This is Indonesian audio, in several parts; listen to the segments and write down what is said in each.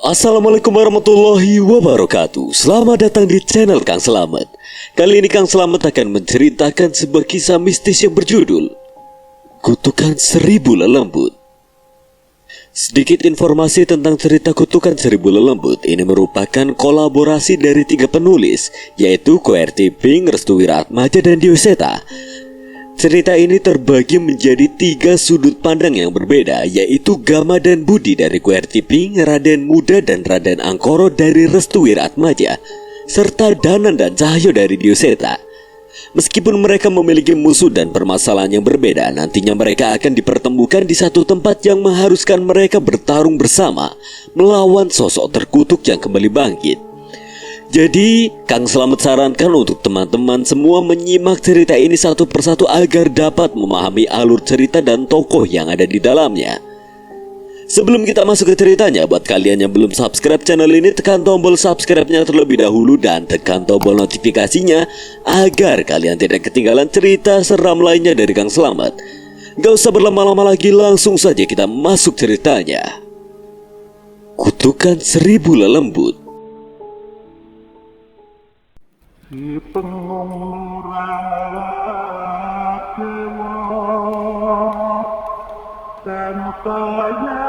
Assalamualaikum warahmatullahi wabarakatuh. Selamat datang di channel Kang Selamat. Kali ini Kang Selamat akan menceritakan sebuah kisah mistis yang berjudul Kutukan Seribu Lelembut. Sedikit informasi tentang cerita Kutukan Seribu Lelembut ini merupakan kolaborasi dari 3 penulis, yaitu QWERTY Pink, Restu Wiratmaja, dan Dioseta. Cerita ini terbagi menjadi 3 sudut pandang yang berbeda, yaitu Gama dan Budi dari QWERTY Pink, Raden Muda dan Raden Angkoro dari Restu Wiratmaja, serta Danan dan Cahyo dari Dioseta. Meskipun mereka memiliki musuh dan permasalahan yang berbeda, nantinya mereka akan dipertemukan di satu tempat yang mengharuskan mereka bertarung bersama melawan sosok terkutuk yang kembali bangkit. Jadi, Kang Selamat sarankan untuk teman-teman semua menyimak cerita ini satu persatu agar dapat memahami alur cerita dan tokoh yang ada di dalamnya. Sebelum kita masuk ke ceritanya, buat kalian yang belum subscribe channel ini, tekan tombol subscribe-nya terlebih dahulu dan tekan tombol notifikasinya agar kalian tidak ketinggalan cerita seram lainnya dari Kang Selamat. Gak usah berlama-lama lagi, langsung saja kita masuk ceritanya. Kutukan Seribu Lelembut. Si pengung dan kaya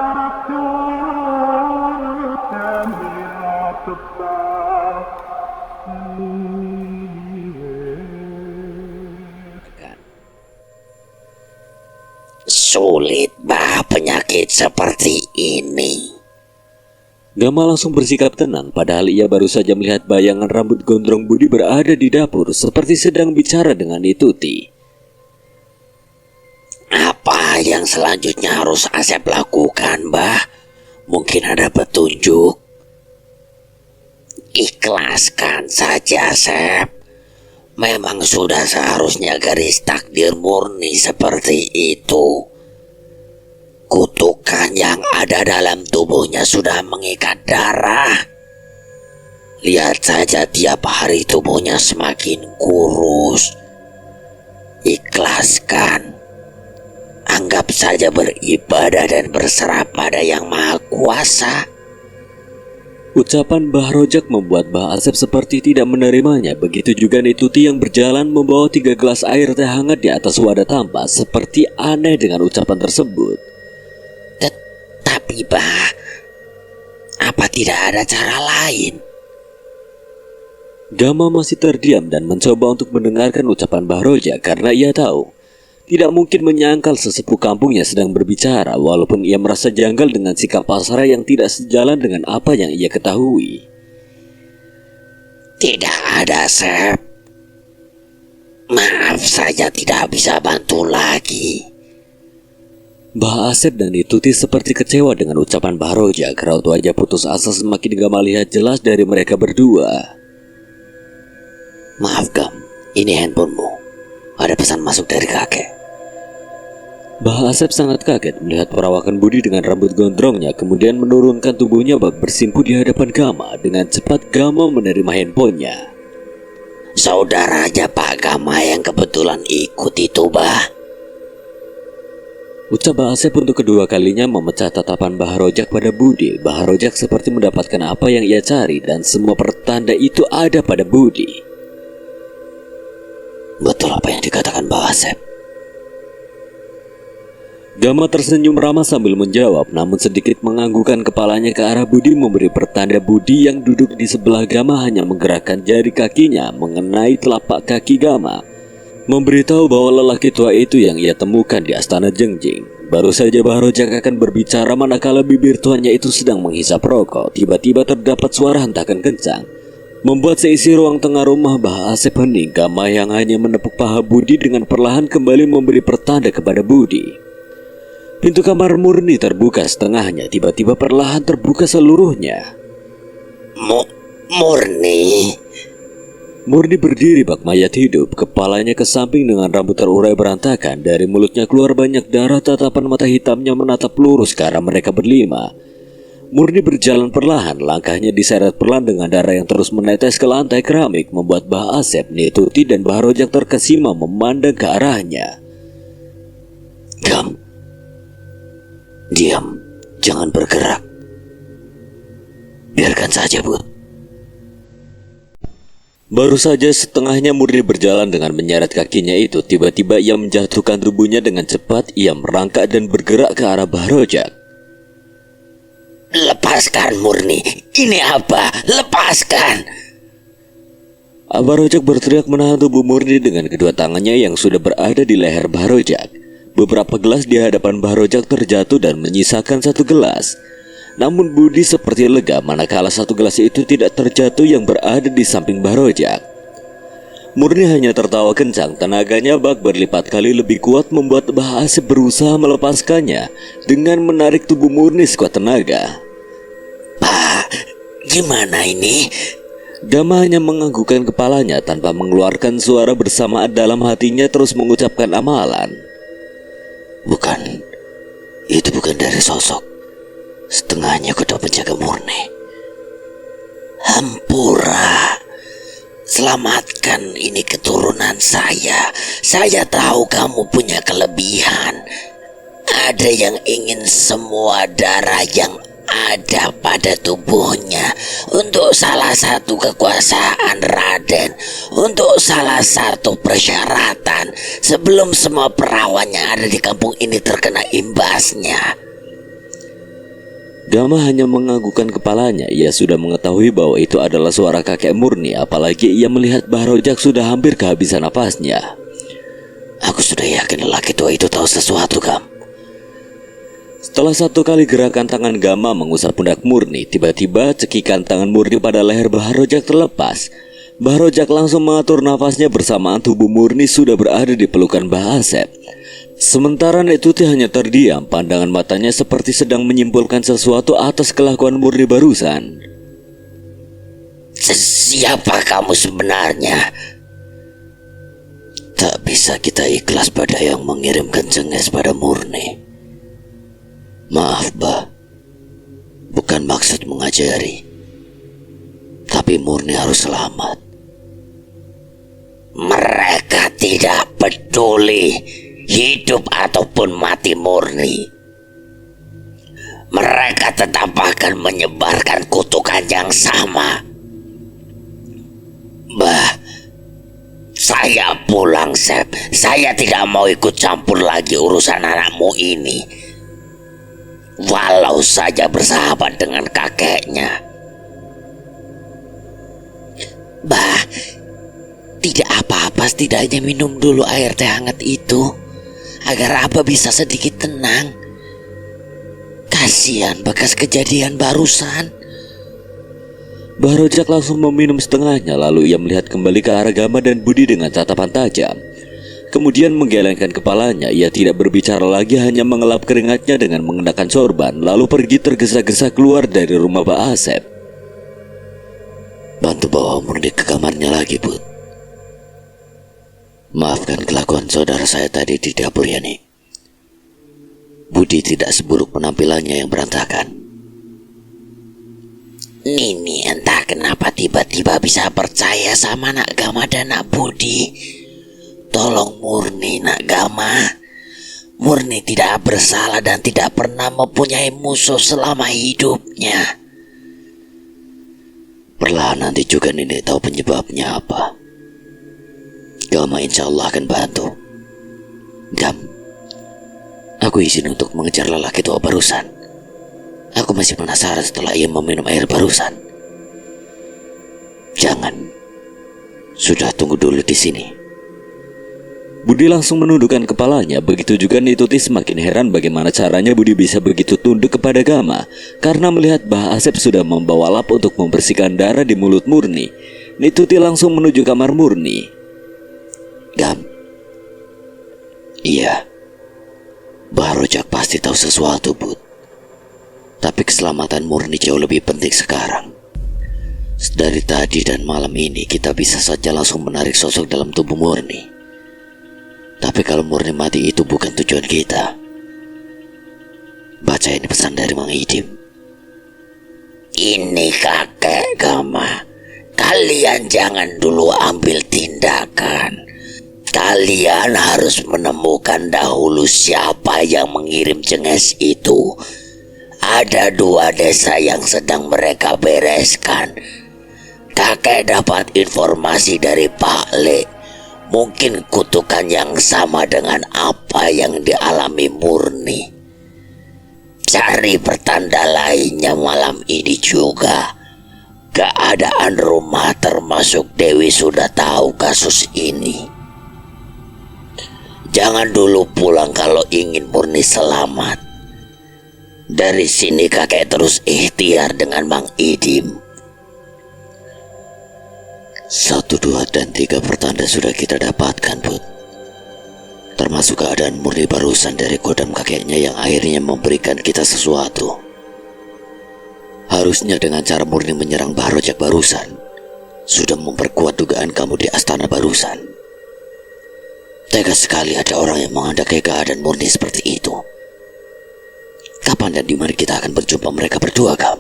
Sulit bah penyakit seperti ini. Gama langsung bersikap tenang, padahal ia baru saja melihat bayangan rambut gondrong Budi berada di dapur seperti sedang bicara dengan Ituti. Apa yang selanjutnya harus Asep lakukan, Mbah? Mungkin ada petunjuk. Ikhlaskan saja, Asep. Memang sudah seharusnya garis takdir murni seperti itu. Kutukan yang ada dalam tubuhnya sudah mengikat darah. Lihat saja tiap hari tubuhnya semakin kurus. Ikhlaskan. Anggap saja beribadah dan berserah pada Yang Maha Kuasa. Ucapan Mbah Rojak membuat Mbah Asep seperti tidak menerimanya. Begitu juga Nituti yang berjalan membawa 3 gelas air teh hangat di atas wadah tampak, seperti aneh dengan ucapan tersebut. Tapi Bah, apa tidak ada cara lain? Gama masih terdiam dan mencoba untuk mendengarkan ucapan Mbah Rojak karena ia tahu tidak mungkin menyangkal sesepuh kampungnya sedang berbicara, walaupun ia merasa janggal dengan sikap pasrah yang tidak sejalan dengan apa yang ia ketahui. Tidak ada, Sep. Maaf saja tidak bisa bantu lagi. Mbah Asep dan Ituti seperti kecewa dengan ucapan Mbah Rojak. Raut wajah putus asa semakin Gama lihat jelas dari mereka berdua. Maaf Gam, ini handphonemu. Ada pesan masuk dari kakek. Mbah Asep sangat kaget melihat perawakan Budi dengan rambut gondrongnya, kemudian menurunkan tubuhnya bak bersimpu di hadapan Gama. Dengan cepat Gama menerima handphonenya. Saudaranya Pak Gama yang kebetulan ikut itu, Bah. Ucap Mbah Asep untuk kedua kalinya memecah tatapan Mbah Rojak pada Budi. Mbah Rojak seperti mendapatkan apa yang ia cari dan semua pertanda itu ada pada Budi. Betul apa yang dikatakan Mbah Asep. Gama tersenyum ramah sambil menjawab, namun sedikit menganggukkan kepalanya ke arah Budi, memberi pertanda. Budi yang duduk di sebelah Gama hanya menggerakkan jari kakinya mengenai telapak kaki Gama, memberitahu bahwa lelaki tua itu yang ia temukan di Astana Jengjing. Baru saja Mbah Rojak akan berbicara manakala bibir tuannya itu sedang menghisap rokok. Tiba-tiba terdapat suara hentakan kencang, membuat seisi ruang tengah rumah Mbah Asep hening. Gama yang hanya menepuk paha Budi dengan perlahan kembali memberi pertanda kepada Budi. Pintu kamar Murni terbuka setengahnya, tiba-tiba perlahan terbuka seluruhnya. Murni? Murni berdiri bak mayat hidup, kepalanya ke samping dengan rambut terurai berantakan. Dari mulutnya keluar banyak darah, tatapan mata hitamnya menatap lurus ke arah mereka berlima. Murni berjalan perlahan, langkahnya diseret pelan dengan darah yang terus menetes ke lantai keramik, membuat Mbah Asep, Nituti, dan Mbah Rojak terkesima memandang ke arahnya. Gam, diam, jangan bergerak. Biarkan saja, Bud. Baru saja setengahnya Murni berjalan dengan menyeret kakinya itu, tiba-tiba ia menjatuhkan tubuhnya dengan cepat. Ia merangkak dan bergerak ke arah Bahrojak. Lepaskan, Murni. Ini apa? Lepaskan. Bahrojak berteriak menahan tubuh Murni dengan kedua tangannya yang sudah berada di leher Bahrojak. Beberapa gelas di hadapan Bahrojak terjatuh dan menyisakan satu gelas. Namun Budi seperti lega manakala satu gelas itu tidak terjatuh yang berada di samping Bahrojak. Murni hanya tertawa kencang. Tenaganya bak berlipat kali lebih kuat membuat Mbah Asep berusaha melepaskannya dengan menarik tubuh Murni sekuat tenaga. Pak, gimana ini? Gama hanya menganggukkan kepalanya tanpa mengeluarkan suara bersamaan dalam hatinya terus mengucapkan amalan. Bukan, itu bukan dari sosok. Setengahnya kedua penjaga Murni. Hampura, selamatkan ini keturunan saya. Saya tahu kamu punya kelebihan. Ada yang ingin semua darah yang ada pada tubuhnya untuk salah satu kekuasaan Raden, untuk salah satu persyaratan sebelum semua perawan yang ada di kampung ini terkena imbasnya. Gama hanya menganggukkan kepalanya. Ia sudah mengetahui bahwa itu adalah suara kakek Murni. Apalagi ia melihat Bahrojak sudah hampir kehabisan napasnya. Aku sudah yakin lelaki tua itu tahu sesuatu, Gam. Setelah satu kali gerakan tangan Gama mengusap pundak Murni, tiba-tiba cekikan tangan Murni pada leher Bahrojak terlepas. Bahrojak langsung mengatur nafasnya bersamaan tubuh Murni sudah berada di pelukan Mbah Asep. Sementara Netuti hanya terdiam, pandangan matanya seperti sedang menyimpulkan sesuatu atas kelakuan Murni barusan. Siapa kamu sebenarnya? Tak bisa kita ikhlas pada yang mengirimkan cenges pada Murni. Maaf, Bah. Bukan maksud mengajari. Tapi Murni harus selamat. Mereka tidak peduli hidup ataupun mati Murni. Mereka tetap akan menyebarkan kutukan yang sama. Bah, saya pulang, Sep. Saya tidak mau ikut campur lagi urusan anakmu ini. Walau saja bersahabat dengan kakeknya. Bah, tidak apa-apa, setidaknya minum dulu air teh hangat itu, agar Abah bisa sedikit tenang. Kasihan bekas kejadian barusan. Bahrojak langsung meminum setengahnya. Lalu ia melihat kembali ke arah Gama dan Budi dengan tatapan tajam. Kemudian menggelengkan kepalanya. Ia tidak berbicara lagi, hanya mengelap keringatnya dengan mengenakan sorban. Lalu pergi tergesa-gesa keluar dari rumah Mbah Asep. Bantu bawa Murni ke kamarnya lagi, Bud. Maafkan kelakuan saudara saya tadi di dapur, Yani. Budi tidak seburuk penampilannya yang berantakan. Nini entah kenapa tiba-tiba bisa percaya sama Nak Gama dan Nak Budi. Tolong Murni, Nak Gama. Murni tidak bersalah dan tidak pernah mempunyai musuh selama hidupnya. Perlahan nanti juga Nini tahu penyebabnya apa. Gama insya Allah akan bantu. Gam, aku izin untuk mengejar lelaki tua barusan. Aku masih penasaran setelah ia meminum air barusan. Jangan. Sudah, tunggu dulu di sini. Budi langsung menundukkan kepalanya. Begitu juga Nituti semakin heran bagaimana caranya Budi bisa begitu tunduk kepada Gama. Karena melihat Mbah Asep sudah membawa lap untuk membersihkan darah di mulut Murni. Nituti langsung menuju kamar Murni. Gam. Iya. Bahrojak pasti tahu sesuatu, Bud. Tapi keselamatan Murni jauh lebih penting sekarang. Dari tadi dan malam ini kita bisa saja langsung menarik sosok dalam tubuh Murni. Tapi kalau Murni mati itu bukan tujuan kita. Baca ini pesan dari Mang Idim. Ini kakek Gama. Kalian jangan dulu ambil tindakan. Kalian harus menemukan dahulu siapa yang mengirim cenges itu. Ada 2 desa yang sedang mereka bereskan. Kakek dapat informasi dari Pak Le. Mungkin kutukan yang sama dengan apa yang dialami Murni. Cari pertanda lainnya malam ini juga. Keadaan rumah termasuk Dewi sudah tahu kasus ini. Jangan dulu pulang kalau ingin Murni selamat. Dari sini kakek terus ikhtiar dengan Mang Idim. 1, 2, dan 3 pertanda sudah kita dapatkan, Bud. Termasuk keadaan Murni barusan dari kodam kakeknya yang akhirnya memberikan kita sesuatu. Harusnya dengan cara Murni menyerang Bah Rojak barusan sudah memperkuat dugaan kamu di astana barusan. Tega sekali ada orang yang menghendaki keadaan Murni seperti itu. Kapan dan di mana kita akan berjumpa mereka berdua, Kam?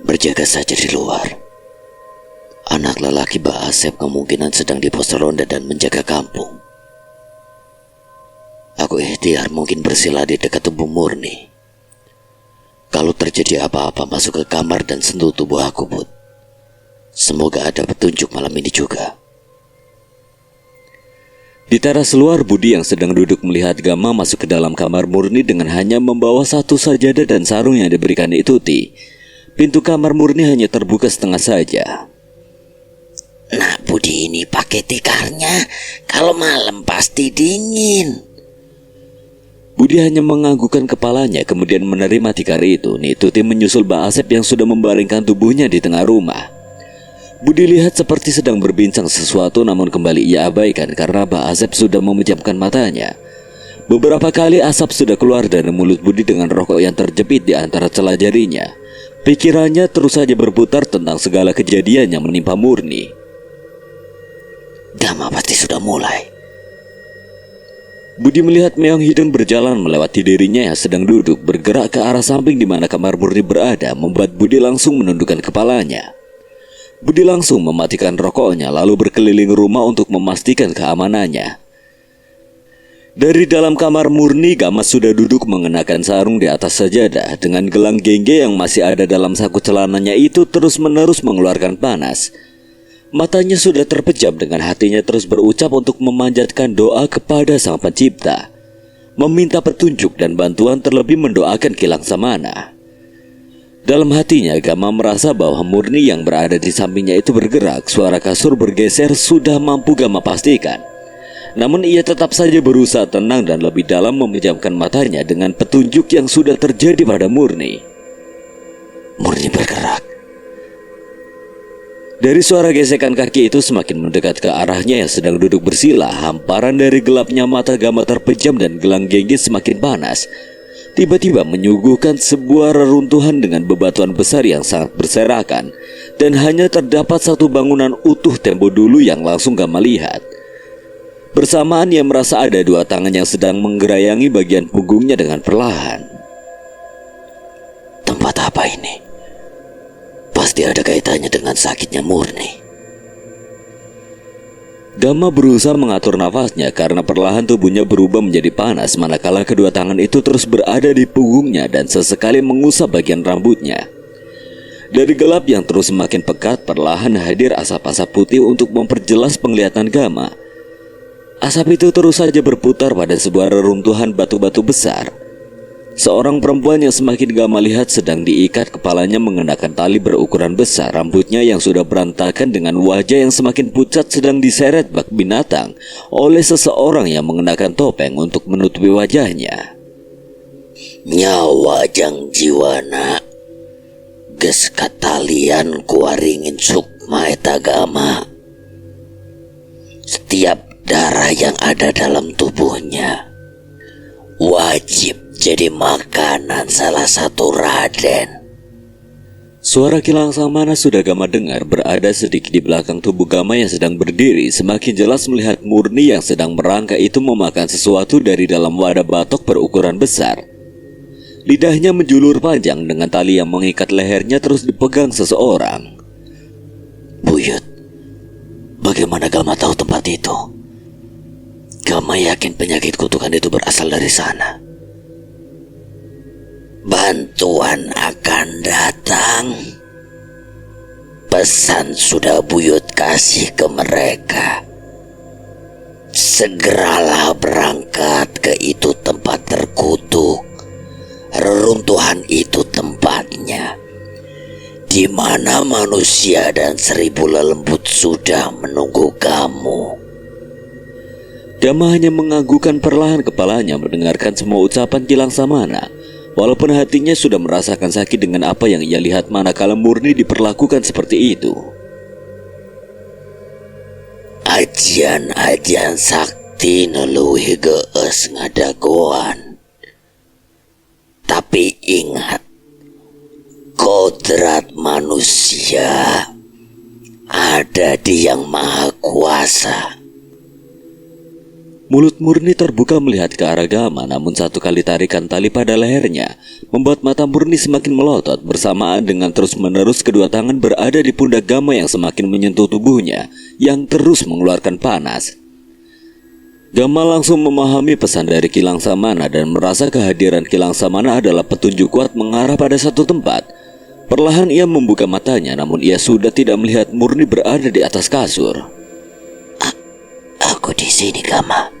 Berjaga saja di luar. Anak lelaki Mbak Asep kemungkinan sedang di pos ronda dan menjaga kampung. Aku ikhtiar mungkin bersila di dekat tubuh Murni. Kalau terjadi apa-apa masuk ke kamar dan sentuh tubuh aku, Bud. Semoga ada petunjuk malam ini juga. Di teras luar, Budi yang sedang duduk melihat Gama masuk ke dalam kamar Murni dengan hanya membawa 1 sajadah dan sarung yang diberikan Ituti. Pintu kamar Murni hanya terbuka setengah saja. Nak Budi ini pakai tikarnya. Kalau malam pasti dingin. Budi hanya menganggukkan kepalanya kemudian menerima tikar itu. Nituti menyusul Mbak Asep yang sudah membaringkan tubuhnya di tengah rumah. Budi lihat seperti sedang berbincang sesuatu namun kembali ia abaikan karena Mbak Asep sudah memejamkan matanya. Beberapa kali asap sudah keluar dari mulut Budi dengan rokok yang terjepit di antara celah jarinya. Pikirannya terus saja berputar tentang segala kejadian yang menimpa Murni. Gama pasti sudah mulai. Budi melihat Meong Hideng berjalan melewati dirinya yang sedang duduk bergerak ke arah samping di mana kamar Murni berada, membuat Budi langsung menundukkan kepalanya. Budi langsung mematikan rokoknya lalu berkeliling rumah untuk memastikan keamanannya. Dari dalam kamar Murni, Gama sudah duduk mengenakan sarung di atas sajadah dengan gelang gengge yang masih ada dalam saku celananya itu terus-menerus mengeluarkan panas. Matanya sudah terpejam dengan hatinya terus berucap untuk memanjatkan doa kepada Sang Pencipta, meminta petunjuk dan bantuan terlebih mendoakan Kilang Samana. Dalam hatinya Gama merasa bahwa Murni yang berada di sampingnya itu bergerak, suara kasur bergeser sudah mampu Gama pastikan. Namun ia tetap saja berusaha tenang dan lebih dalam memejamkan matanya dengan petunjuk yang sudah terjadi pada Murni. Murni bergerak. Dari suara gesekan kaki itu semakin mendekat ke arahnya yang sedang duduk bersila. Hamparan dari gelapnya mata Gama terpejam dan gelang gengge semakin panas. Tiba-tiba menyuguhkan sebuah reruntuhan dengan bebatuan besar yang sangat berserakan. Dan hanya terdapat 1 bangunan utuh tempo dulu yang langsung Gama lihat. Bersamaan ia merasa ada 2 tangan yang sedang menggerayangi bagian punggungnya dengan perlahan. Tempat apa ini? Pasti ada kaitannya dengan sakitnya Murni. Gama berusaha mengatur nafasnya karena perlahan tubuhnya berubah menjadi panas manakala kedua tangan itu terus berada di punggungnya dan sesekali mengusap bagian rambutnya. Dari gelap yang terus semakin pekat, perlahan hadir asap-asap putih untuk memperjelas penglihatan Gama. Asap itu terus saja berputar pada sebuah reruntuhan batu-batu besar. Seorang perempuan yang semakin Gama lihat sedang diikat kepalanya mengenakan tali berukuran besar. Rambutnya yang sudah berantakan dengan wajah yang semakin pucat sedang diseret bak binatang oleh seseorang yang mengenakan topeng untuk menutupi wajahnya. Nyawa jang jiwa nak. Ges katalian kuaringin sukma eta Gama. Setiap darah yang ada dalam tubuhnya wajib jadi makanan salah satu Raden. Suara Kilang Samana sudah Gama dengar berada sedikit di belakang tubuh Gama yang sedang berdiri. Semakin jelas melihat Murni yang sedang merangkak itu memakan sesuatu dari dalam wadah batok berukuran besar. Lidahnya menjulur panjang dengan tali yang mengikat lehernya terus dipegang seseorang. Buyut, bagaimana Gama tahu tempat itu? Gama yakin penyakit kutukan itu berasal dari sana. bantuan akan datang. Pesan sudah buyut kasih ke mereka. Segeralah berangkat ke itu tempat terkutuk. Reruntuhan itu tempatnya, di mana manusia dan 1000 lelembut sudah menunggu kamu. Gama hanya menganggukkan perlahan kepalanya mendengarkan semua ucapan Kilang Samana. Walaupun hatinya sudah merasakan sakit dengan apa yang ia lihat manakala Murni diperlakukan seperti itu. Ajian-ajian sakti neluhi geus ngadagoan. Tapi ingat, kodrat manusia ada di Yang Maha Kuasa. Mulut Murni terbuka melihat ke arah Gama, namun satu kali tarikan tali pada lehernya membuat mata Murni semakin melotot. Bersamaan dengan terus-menerus kedua tangan berada di pundak Gama yang semakin menyentuh tubuhnya yang terus mengeluarkan panas. Gama langsung memahami pesan dari Kilang Samana dan merasa kehadiran Kilang Samana adalah petunjuk kuat mengarah pada satu tempat. Perlahan ia membuka matanya, namun ia sudah tidak melihat Murni berada di atas kasur. Aku di sini, Gama.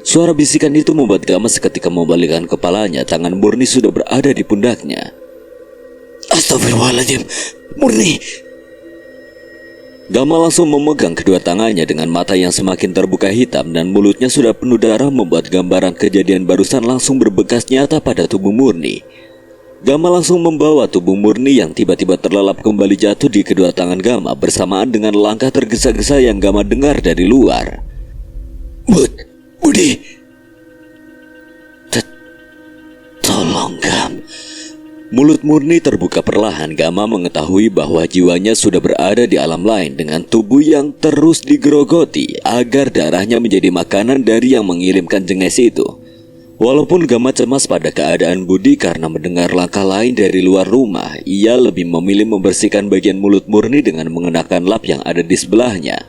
Suara bisikan itu membuat Gama seketika membalikkan kepalanya. Tangan Murni sudah berada di pundaknya. Astagfirullahaladzim, Murni. Gama langsung memegang kedua tangannya dengan mata yang semakin terbuka hitam dan mulutnya sudah penuh darah, membuat gambaran kejadian barusan langsung berbekas nyata pada tubuh Murni. Gama langsung membawa tubuh Murni yang tiba-tiba terlelap kembali jatuh di kedua tangan Gama bersamaan dengan langkah tergesa-gesa yang Gama dengar dari luar. Budi, tolong Gam. Mulut Murni terbuka perlahan. Gama mengetahui bahwa jiwanya sudah berada di alam lain dengan tubuh yang terus digerogoti agar darahnya menjadi makanan dari yang mengirimkan jenges itu. Walaupun Gama cemas pada keadaan Budi karena mendengar langkah lain dari luar rumah, ia lebih memilih membersihkan bagian mulut Murni dengan mengenakan lap yang ada di sebelahnya.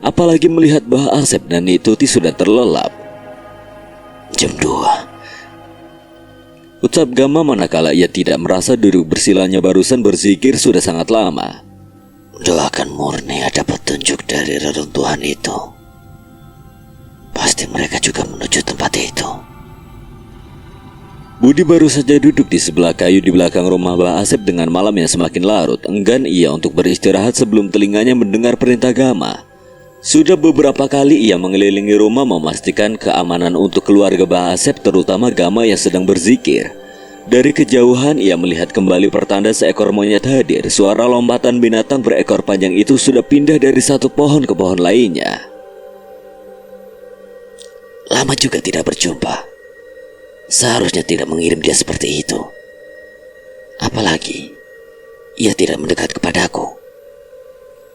Apalagi melihat bahwa Asep dan Nituti sudah terlelap. Jam 2. Ucap Gama manakala ia tidak merasa duduk bersilanya barusan berzikir sudah sangat lama. Doakan Murni ada petunjuk dari reruntuhan itu. Pasti mereka juga menuju tempat itu. Budi baru saja duduk di sebelah kayu di belakang rumah Mbah Asep dengan malam yang semakin larut. Enggan ia untuk beristirahat sebelum telinganya mendengar perintah Gama. Sudah beberapa kali ia mengelilingi rumah memastikan keamanan untuk keluarga Mbah Asep, terutama Gama yang sedang berzikir. Dari kejauhan ia melihat kembali pertanda seekor monyet hadir. Suara lompatan binatang berekor panjang itu sudah pindah dari satu pohon ke pohon lainnya. Lama juga tidak berjumpa. Seharusnya tidak mengirim dia seperti itu. Apalagi ia tidak mendekat kepadaku.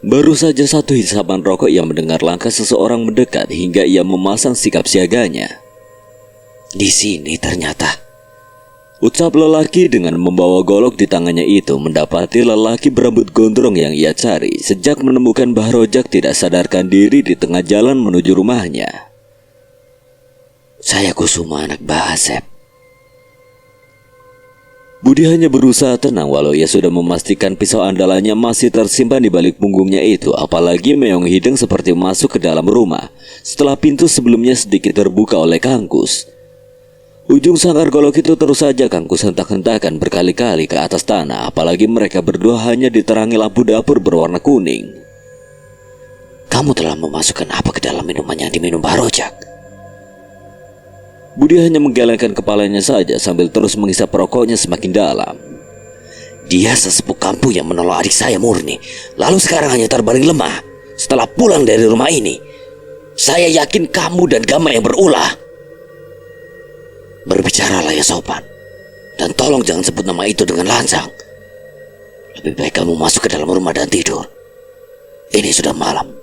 Baru saja satu hisapan rokok ia mendengar langkah seseorang mendekat hingga ia memasang sikap siaganya. Di sini ternyata. Ucap lelaki dengan membawa golok di tangannya itu mendapati lelaki berambut gondrong yang ia cari sejak menemukan Mbah Rojak tidak sadarkan diri di tengah jalan menuju rumahnya. Saya Kusuma, anak Mbah Asep. Budi hanya berusaha tenang walau ia sudah memastikan pisau andalannya masih tersimpan di balik punggungnya itu. Apalagi meong hidung seperti masuk ke dalam rumah setelah pintu sebelumnya sedikit terbuka oleh Kangkus. Ujung sangkar golok itu terus saja Kangkus hentak-hentakan berkali-kali ke atas tanah. Apalagi mereka berdua hanya diterangi lampu dapur berwarna kuning. Kamu telah memasukkan apa ke dalam minuman yang diminum Mbah Rojak? Budi hanya menggelengkan kepalanya saja sambil terus menghisap rokoknya semakin dalam. Dia sesepuh kampung yang menolong adik saya Murni, lalu sekarang hanya terbaring lemah setelah pulang dari rumah ini. Saya yakin kamu dan Gama yang berulah. Berbicaralah ya sopan, dan tolong jangan sebut nama itu dengan lancang. Lebih baik kamu masuk ke dalam rumah dan tidur. Ini sudah malam.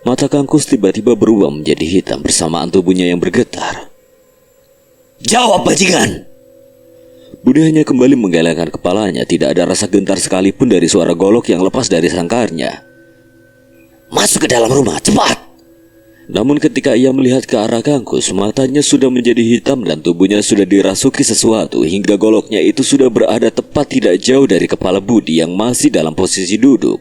Mata Kangkus tiba-tiba berubah menjadi hitam bersamaan tubuhnya yang bergetar. Jawab, bajingan! Budi hanya kembali menggelengkan kepalanya. Tidak ada rasa gentar sekalipun dari suara golok yang lepas dari sangkarnya. Masuk ke dalam rumah, cepat! Namun ketika ia melihat ke arah Kangkus, matanya sudah menjadi hitam dan tubuhnya sudah dirasuki sesuatu hingga goloknya itu sudah berada tepat tidak jauh dari kepala Budi yang masih dalam posisi duduk.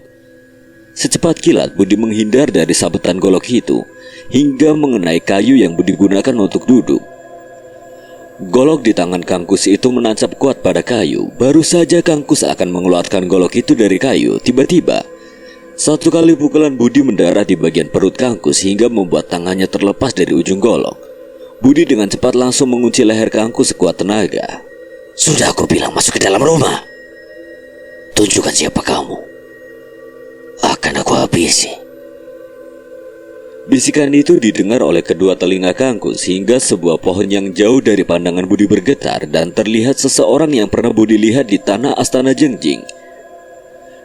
Secepat kilat Budi menghindar dari sabetan golok itu hingga mengenai kayu yang Budi gunakan untuk duduk. Golok di tangan Kangkus itu menancap kuat pada kayu. Baru saja Kangkus akan mengeluarkan golok itu dari kayu, tiba-tiba satu kali pukulan Budi mendarat di bagian perut Kangkus hingga membuat tangannya terlepas dari ujung golok. Budi dengan cepat langsung mengunci leher Kangkus sekuat tenaga. Sudah aku bilang masuk ke dalam rumah. Tunjukkan siapa kamu. Akan aku habisi. Bisikan itu didengar oleh kedua telinga Kangkus hingga sebuah pohon yang jauh dari pandangan Budi bergetar dan terlihat seseorang yang pernah Budi lihat di tanah Astana Jengjing.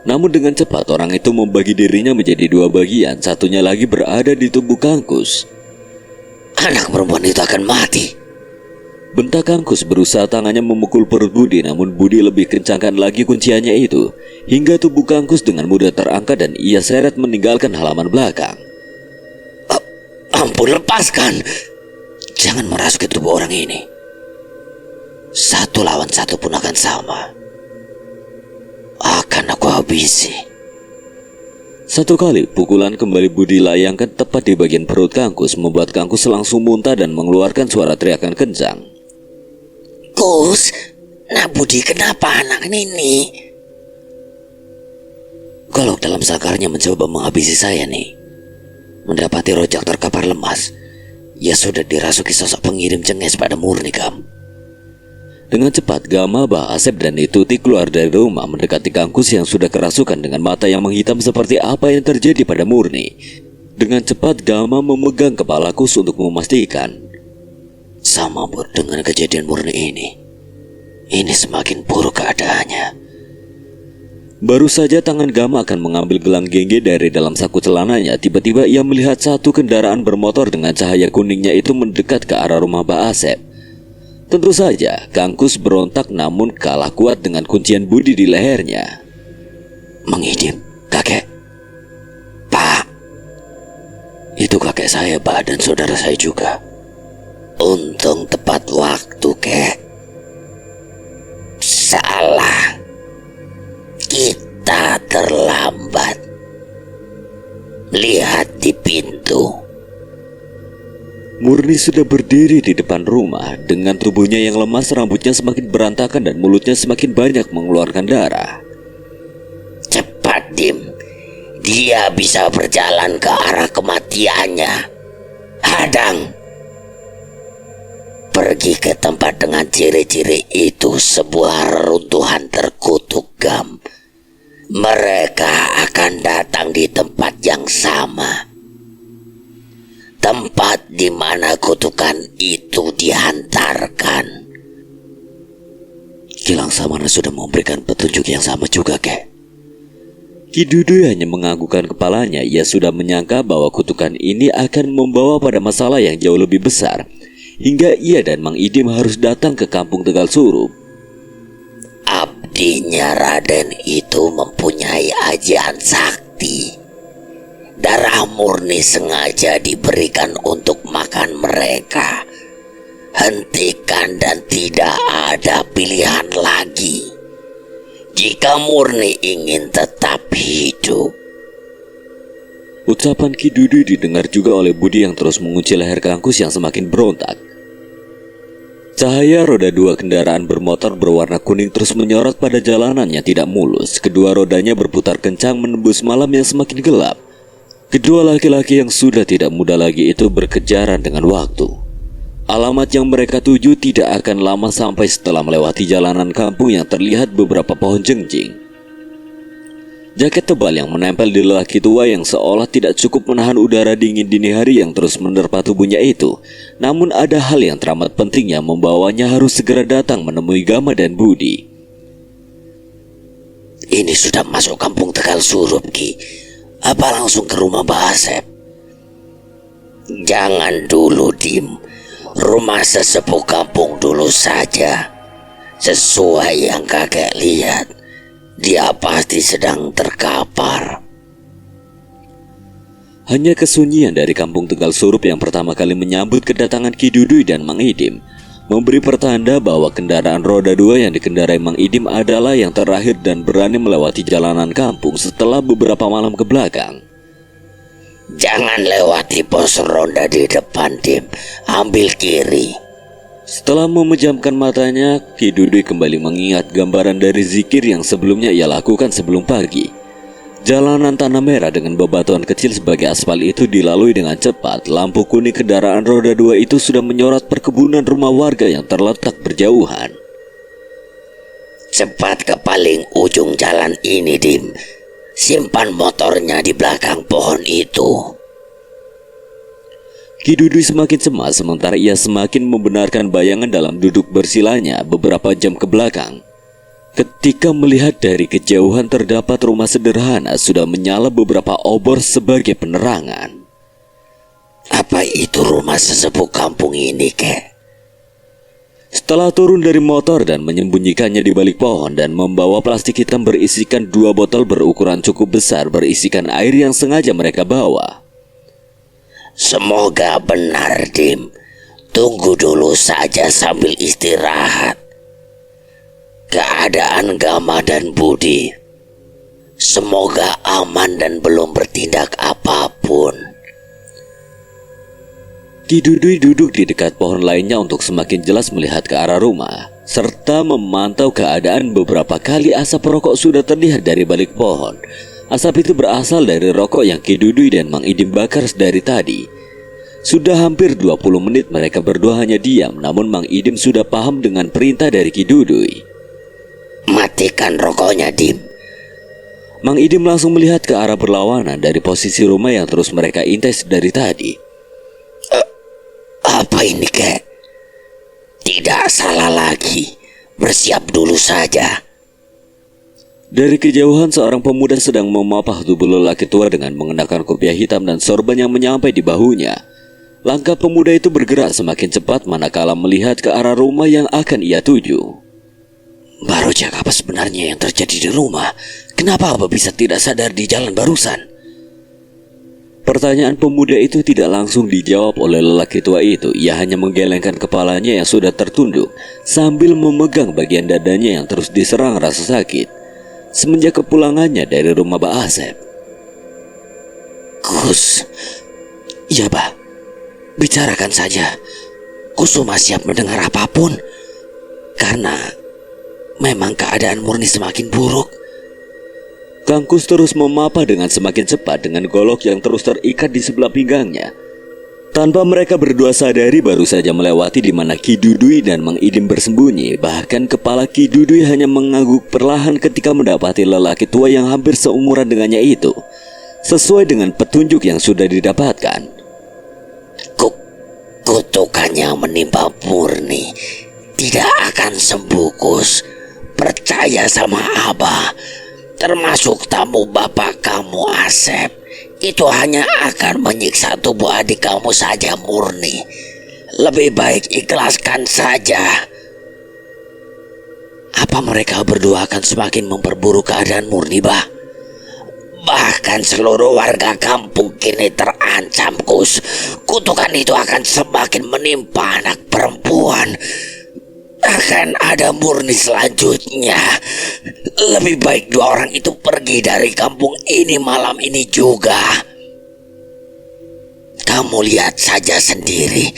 Namun dengan cepat orang itu membagi dirinya menjadi dua bagian, satunya lagi berada di tubuh Kangkus. Anak perempuan itu akan mati. Bentak Kangkus berusaha tangannya memukul perut Budi, namun Budi lebih kencangkan lagi kunciannya itu hingga tubuh Kangkus dengan mudah terangkat dan ia seret meninggalkan halaman belakang. Ampun, lepaskan. Jangan merasuki tubuh orang ini. Satu lawan satu pun akan sama. Akan aku habisi. Satu kali pukulan kembali Budi layangkan tepat di bagian perut Kangkus, membuat Kangkus langsung muntah dan mengeluarkan suara teriakan kencang. Kus, nah Budi kenapa anak ini? Golok dalam sakarnya mencoba menghabisi saya nih. Mendapati rojak terkapar lemas. Ia sudah dirasuki sosok pengirim cenges pada Murni, Kam. Dengan cepat Gama, Bah Asep dan Nituti keluar dari rumah mendekati Kangkus yang sudah kerasukan dengan mata yang menghitam seperti apa yang terjadi pada Murni. Dengan cepat Gama memegang kepala Kus untuk memastikan. Sama Bud dengan kejadian Murni ini. Ini semakin buruk keadaannya. Baru saja tangan Gama akan mengambil gelang gengge dari dalam saku celananya, tiba-tiba ia melihat satu kendaraan bermotor dengan cahaya kuningnya itu mendekat ke arah rumah Bah Asep. Tentu saja Kangkus berontak namun kalah kuat dengan kuncian Budi di lehernya. Mengidim, kakek. Pak. Itu kakek saya, Pak, dan saudara saya juga. Untung tepat waktu, kek. Salah. Kita terlambat. Lihat di pintu. Murni sudah berdiri di depan rumah. Dengan tubuhnya yang lemas, rambutnya semakin berantakan dan mulutnya semakin banyak mengeluarkan darah. Cepat, Dim. Dia bisa berjalan ke arah kematiannya. Hadang. Pergi ke tempat dengan ciri-ciri itu, sebuah reruntuhan terkutuk, Gam. Mereka akan datang di tempat yang sama. Tempat di mana kutukan itu dihantarkan. Kilang Samana sudah memberikan petunjuk yang sama juga, kek. Ki Dudu hanya menganggukkan kepalanya. Ia sudah menyangka bahwa kutukan ini akan membawa pada masalah yang jauh lebih besar, hingga ia dan Mang Idim harus datang ke kampung Tegal Surup. Abdinya Raden itu mempunyai ajian sakti. Darah murni sengaja diberikan untuk makan mereka. Hentikan dan tidak ada pilihan lagi. Jika murni ingin tetap hidup. Ucapan Ki Dudu didengar juga oleh Budi yang terus mengunci leher Kangkus yang semakin berontak. Cahaya roda dua kendaraan bermotor berwarna kuning terus menyorot pada jalanan yang tidak mulus. Kedua rodanya berputar kencang menembus malam yang semakin gelap. Kedua laki-laki yang sudah tidak muda lagi itu berkejaran dengan waktu. Alamat yang mereka tuju tidak akan lama sampai setelah melewati jalanan kampung yang terlihat beberapa pohon jengjing. Jaket tebal yang menempel di lelaki tua yang seolah tidak cukup menahan udara dingin dini hari yang terus menerpa tubuhnya itu. Namun ada hal yang teramat penting yang membawanya harus segera datang menemui Gama dan Budi. Ini sudah masuk kampung Tegal Surup, Ki. Apa langsung ke rumah Bah Asep? Jangan dulu, Dim. Rumah sesepuh kampung dulu saja. Sesuai yang kakek lihat, dia pasti sedang terkapar. Hanya kesunyian dari kampung Tegal Surup yang pertama kali menyambut kedatangan Ki Dudui dan Mang Idim memberi pertanda bahwa kendaraan roda 2 yang dikendarai Mang Idim adalah yang terakhir dan berani melewati jalanan kampung setelah beberapa malam ke belakang. Jangan lewati pos ronda di depan, Dim. Ambil kiri. Setelah memejamkan matanya, Ki Dudui kembali mengingat gambaran dari zikir yang sebelumnya ia lakukan sebelum pagi. Jalanan tanah merah dengan bebatuan kecil sebagai aspal itu dilalui dengan cepat. Lampu kuning kendaraan roda 2 itu sudah menyorot perkebunan rumah warga yang terletak berjauhan. Cepat ke paling ujung jalan ini, Dim. Simpan motornya di belakang pohon itu. Ki Dudui semakin cemas sementara ia semakin membenarkan bayangan dalam duduk bersilanya beberapa jam ke belakang. Ketika melihat dari kejauhan terdapat rumah sederhana sudah menyala beberapa obor sebagai penerangan. Apa itu rumah sesepuh kampung ini, kek? Setelah turun dari motor dan menyembunyikannya di balik pohon dan membawa plastik hitam berisikan 2 botol berukuran cukup besar berisikan air yang sengaja mereka bawa. Semoga benar, Dim. Tunggu dulu saja sambil istirahat. Keadaan Gama dan Budi semoga aman dan belum bertindak apapun. Ki Dudui duduk di dekat pohon lainnya untuk semakin jelas melihat ke arah rumah, serta memantau keadaan. Beberapa kali asap rokok sudah terlihat dari balik pohon. Asap itu berasal dari rokok yang Ki Dudui dan Mang Idim bakar dari tadi. Sudah hampir 20 menit mereka berdua hanya diam, namun Mang Idim sudah paham dengan perintah dari Ki Dudui. Matikan rokoknya, Dim. Mang Idim langsung melihat ke arah berlawanan dari posisi rumah yang terus mereka intai dari tadi. Apa ini, kek? Tidak salah lagi. Bersiap dulu saja. Dari kejauhan seorang pemuda sedang memapah tubuh lelaki tua dengan mengenakan kopiah hitam dan sorban yang menyampai di bahunya. Langkah pemuda itu bergerak semakin cepat manakala melihat ke arah rumah yang akan ia tuju. Baru cek apa sebenarnya yang terjadi di rumah? Kenapa Abah bisa tidak sadar di jalan barusan? Pertanyaan pemuda itu tidak langsung dijawab oleh lelaki tua itu. Ia hanya menggelengkan kepalanya yang sudah tertunduk sambil memegang bagian dadanya yang terus diserang rasa sakit semenjak kepulangannya dari rumah Mbak Asep. Kus, ya Bah, bicarakan saja. Kusuma siap mendengar apapun. Karena memang keadaan Murni semakin buruk. Kang Kus terus memapah dengan semakin cepat dengan golok yang terus terikat di sebelah pinggangnya. Tanpa mereka berdua sadari baru saja melewati di mana Ki Dudui dan Mang Idim bersembunyi. Bahkan kepala Ki Dudui hanya mengangguk perlahan ketika mendapati lelaki tua yang hampir seumuran dengannya itu. Sesuai dengan petunjuk yang sudah didapatkan. Kutukannya menimpa Murni tidak akan sembuh, Kus. Percaya sama Abah. Termasuk tamu bapak kamu Asep. Itu hanya akan menyiksa tubuh adik kamu saja, Murni. Lebih baik ikhlaskan saja. Apa mereka berdua akan semakin memperburuk keadaan Murni, Bah? Bahkan seluruh warga kampung kini terancam, Kus. Kutukan itu akan semakin menimpa anak perempuan. Akan ada Murni selanjutnya. Lebih baik 2 orang itu pergi dari kampung ini malam ini juga. Kamu lihat saja sendiri.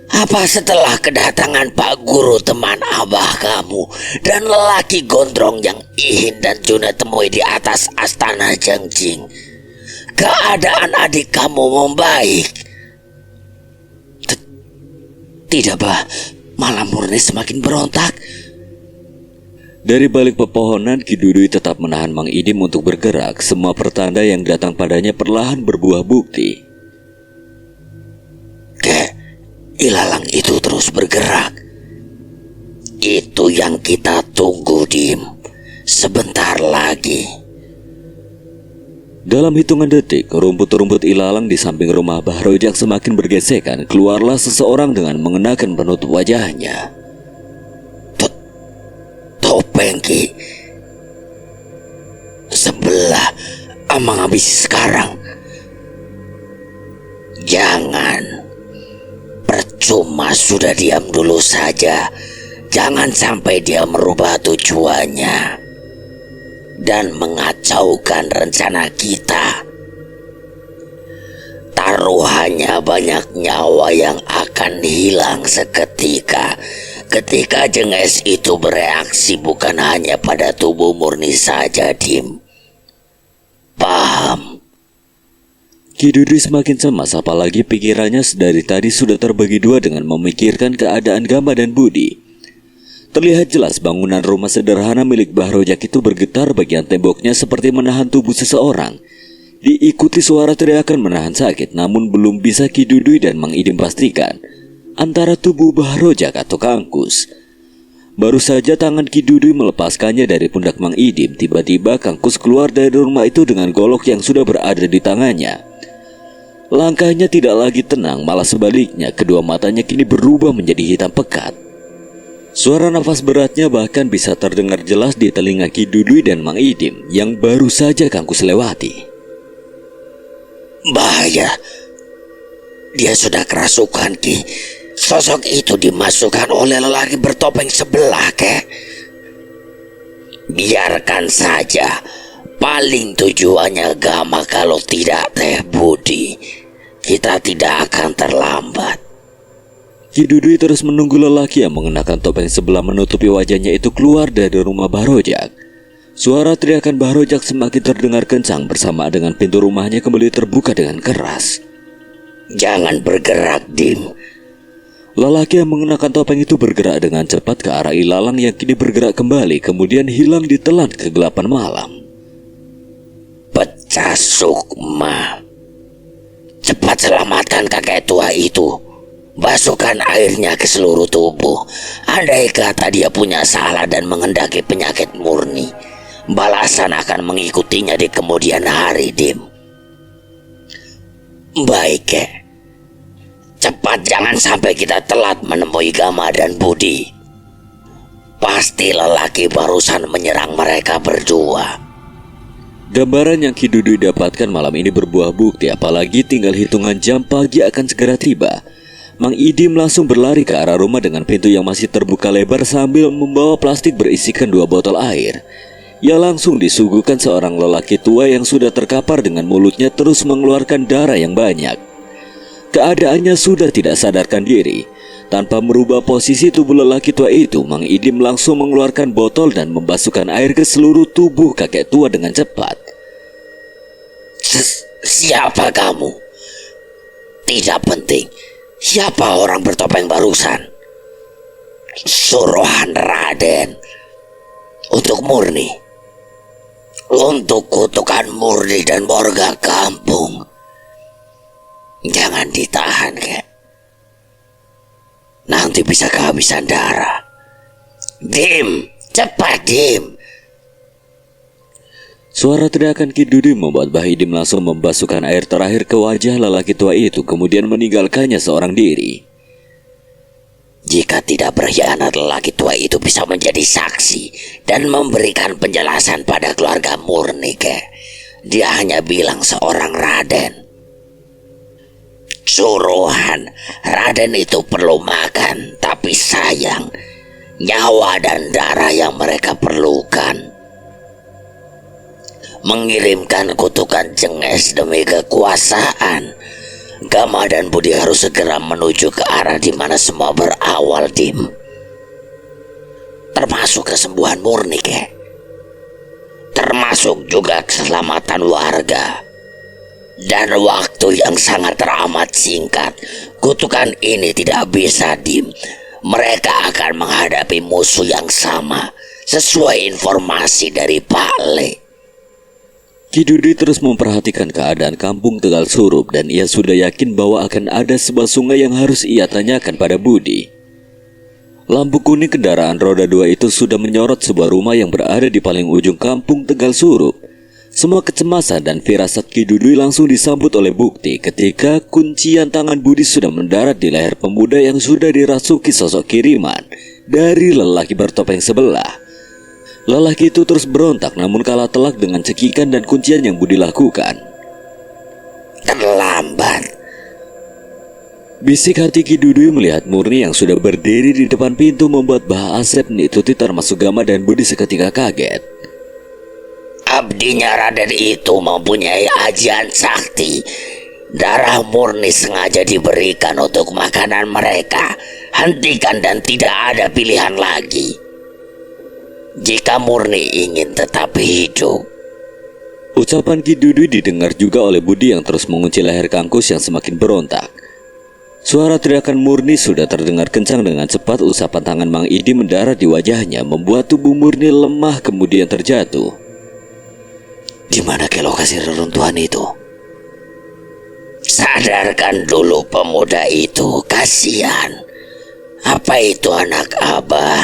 Apa setelah kedatangan Pak Guru teman Abah kamu dan lelaki gondrong yang Ihin dan Juna temui di atas Astana Jengjing, keadaan adik kamu membaik? Tidak, Bah. Malah Murni semakin berontak. Dari balik pepohonan, Ki Dudui tetap menahan Mang Idim untuk bergerak. Semua pertanda yang datang padanya perlahan berbuah bukti. Ilalang itu terus bergerak. Itu yang kita tunggu, Dim. Sebentar lagi. Dalam hitungan detik, rumput-rumput ilalang di samping rumah Bah Rojak semakin bergesekan. Keluarlah seseorang dengan mengenakan penutup wajahnya. Topeng, Ki. Sebelah Amang habis sekarang. Jangan. Percuma, sudah diam dulu saja. Jangan sampai dia merubah tujuannya dan mengacaukan rencana kita. Taruhannya banyak nyawa yang akan hilang seketika ketika jenges itu bereaksi bukan hanya pada tubuh murni saja, Dim. Paham? Ki Dudui semakin cemas, apalagi pikirannya dari tadi sudah terbagi dua dengan memikirkan keadaan Gama dan Budi. Terlihat jelas bangunan rumah sederhana milik Mbah Rojak itu bergetar, bagian temboknya seperti menahan tubuh seseorang. Diikuti suara teriakan menahan sakit, namun belum bisa Ki Dudui dan Mang Idim pastikan antara tubuh Mbah Rojak atau Kangkus. Baru saja tangan Ki Dudui melepaskannya dari pundak Mang Idim, tiba-tiba Kangkus keluar dari rumah itu dengan golok yang sudah berada di tangannya. Langkahnya tidak lagi tenang, malah sebaliknya kedua matanya kini berubah menjadi hitam pekat. Suara nafas beratnya bahkan bisa terdengar jelas di telinga Ki Dudui dan Mang Idim yang baru saja Kangkus lewati. Bahaya. Dia sudah kerasukan, Ki. Sosok itu dimasukkan oleh lelaki bertopeng sebelah, Kek. Biarkan saja. Paling tujuannya Gama, kalau tidak Teh Budi, kita tidak akan terlambat. Ki Dudui terus menunggu lelaki yang mengenakan topeng sebelah menutupi wajahnya itu keluar dari rumah Mbah Rojak. Suara teriakan Mbah Rojak semakin terdengar kencang bersamaan dengan pintu rumahnya kembali terbuka dengan keras. Jangan bergerak, Dim. Lelaki yang mengenakan topeng itu bergerak dengan cepat ke arah ilalang yang kini bergerak kembali, kemudian hilang ditelan kegelapan malam. Pecah sukma. Cepat selamatkan kakek tua itu. Basuhkan airnya ke seluruh tubuh. Andai kata dia punya salah dan menghendaki penyakit murni, balasan akan mengikutinya di kemudian hari, Dim. Baik, Kek. Cepat, jangan sampai kita telat menemui Gama dan Budi. Pasti lelaki barusan menyerang mereka berdua. Gambaran yang Ki Dudui dapatkan malam ini berbuah bukti, apalagi tinggal hitungan jam pagi akan segera tiba. Mang Idim langsung berlari ke arah rumah dengan pintu yang masih terbuka lebar sambil membawa plastik berisikan 2 botol air. Ia langsung disuguhkan seorang lelaki tua yang sudah terkapar dengan mulutnya terus mengeluarkan darah yang banyak. Keadaannya sudah tidak sadarkan diri. Tanpa merubah posisi tubuh lelaki tua itu, Mang Idim langsung mengeluarkan botol dan membasuhkan air ke seluruh tubuh kakek tua dengan cepat. Siapa kamu? Tidak penting. Siapa orang bertopeng barusan? Suruhan Raden. Untuk murni. Untuk kutukan murni dan warga kampung. Jangan ditahan, Kek. Nanti bisa kehabisan darah. Dim, cepat, Dim. Suara teriakan Ki Dudui membuat Mbah Idim langsung membasuhkan air terakhir ke wajah lelaki tua itu, kemudian meninggalkannya seorang diri. Jika tidak berkhianat, lelaki tua itu bisa menjadi saksi dan memberikan penjelasan pada keluarga murni, Kek. Dia hanya bilang seorang Raden. Suruhan, Raden itu perlu makan, tapi sayang, nyawa dan darah yang mereka perlukan. Mengirimkan kutukan jenges demi kekuasaan. Gama dan Budi harus segera menuju ke arah di mana semua berawal, Dim. Termasuk kesembuhan murni, Kek. Termasuk juga keselamatan warga. Dan waktu yang sangat teramat singkat. Kutukan ini tidak bisa, Dim. Mereka akan menghadapi musuh yang sama, sesuai informasi dari Pak Le. Ki Dudui terus memperhatikan keadaan kampung Tegal Surup dan ia sudah yakin bahwa akan ada sebuah sungai yang harus ia tanyakan pada Budi. Lampu kuning kendaraan roda 2 itu sudah menyorot sebuah rumah yang berada di paling ujung kampung Tegal Surup. Semua kecemasan dan firasat Ki Dudui langsung disambut oleh bukti ketika kuncian tangan Budi sudah mendarat di leher pemuda yang sudah dirasuki sosok kiriman dari lelaki bertopeng sebelah. Lelaki itu terus berontak namun kalah telak dengan cekikan dan kuncian yang Budi lakukan. Terlambat. Bisik hati Ki Dudui melihat Murni yang sudah berdiri di depan pintu membuat Mbah Asep, Nituti termasuk Gama dan Budi seketika kaget. Abdinya Raden itu mempunyai ajian sakti. Darah murni sengaja diberikan untuk makanan mereka. Hentikan dan tidak ada pilihan lagi. Jika murni ingin tetap hidup. Ucapan Ki Dudui didengar juga oleh Budi yang terus mengunci leher Kangkus yang semakin berontak. Suara teriakan Murni sudah terdengar kencang. Dengan cepat usapan tangan Mang Idi mendarat di wajahnya, membuat tubuh Murni lemah kemudian terjatuh. Di mana ke lokasi reruntuhan itu? Sadarkan dulu pemuda itu, kasihan. Apa itu anak Abah?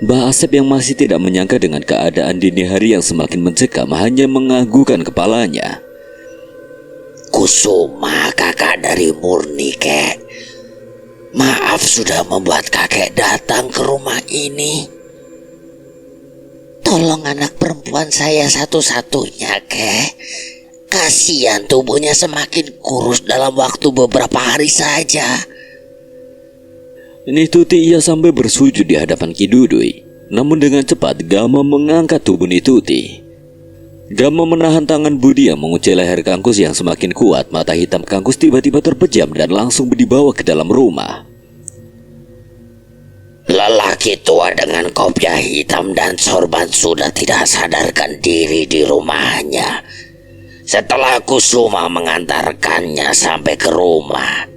Mbah Asep yang masih tidak menyangka dengan keadaan dini hari yang semakin mencekam hanya menganggukkan kepalanya. Kusuma, kakak dari Murni, kek. Maaf sudah membuat kakek datang ke rumah ini. Tolong anak perempuan saya satu-satunya, kek. Kasihan tubuhnya semakin kurus dalam waktu beberapa hari saja. Nituti ia sampai bersujud di hadapan Ki Dudui. Namun dengan cepat Gama mengangkat tubuh Nituti. Gama menahan tangan Budi yang mengunci leher Kangkus yang semakin kuat. Mata hitam Kangkus tiba-tiba terpejam dan langsung dibawa ke dalam rumah. Lelaki tua dengan kopiah hitam dan sorban sudah tidak sadarkan diri di rumahnya. Setelah Kusuma mengantarkannya sampai ke rumah.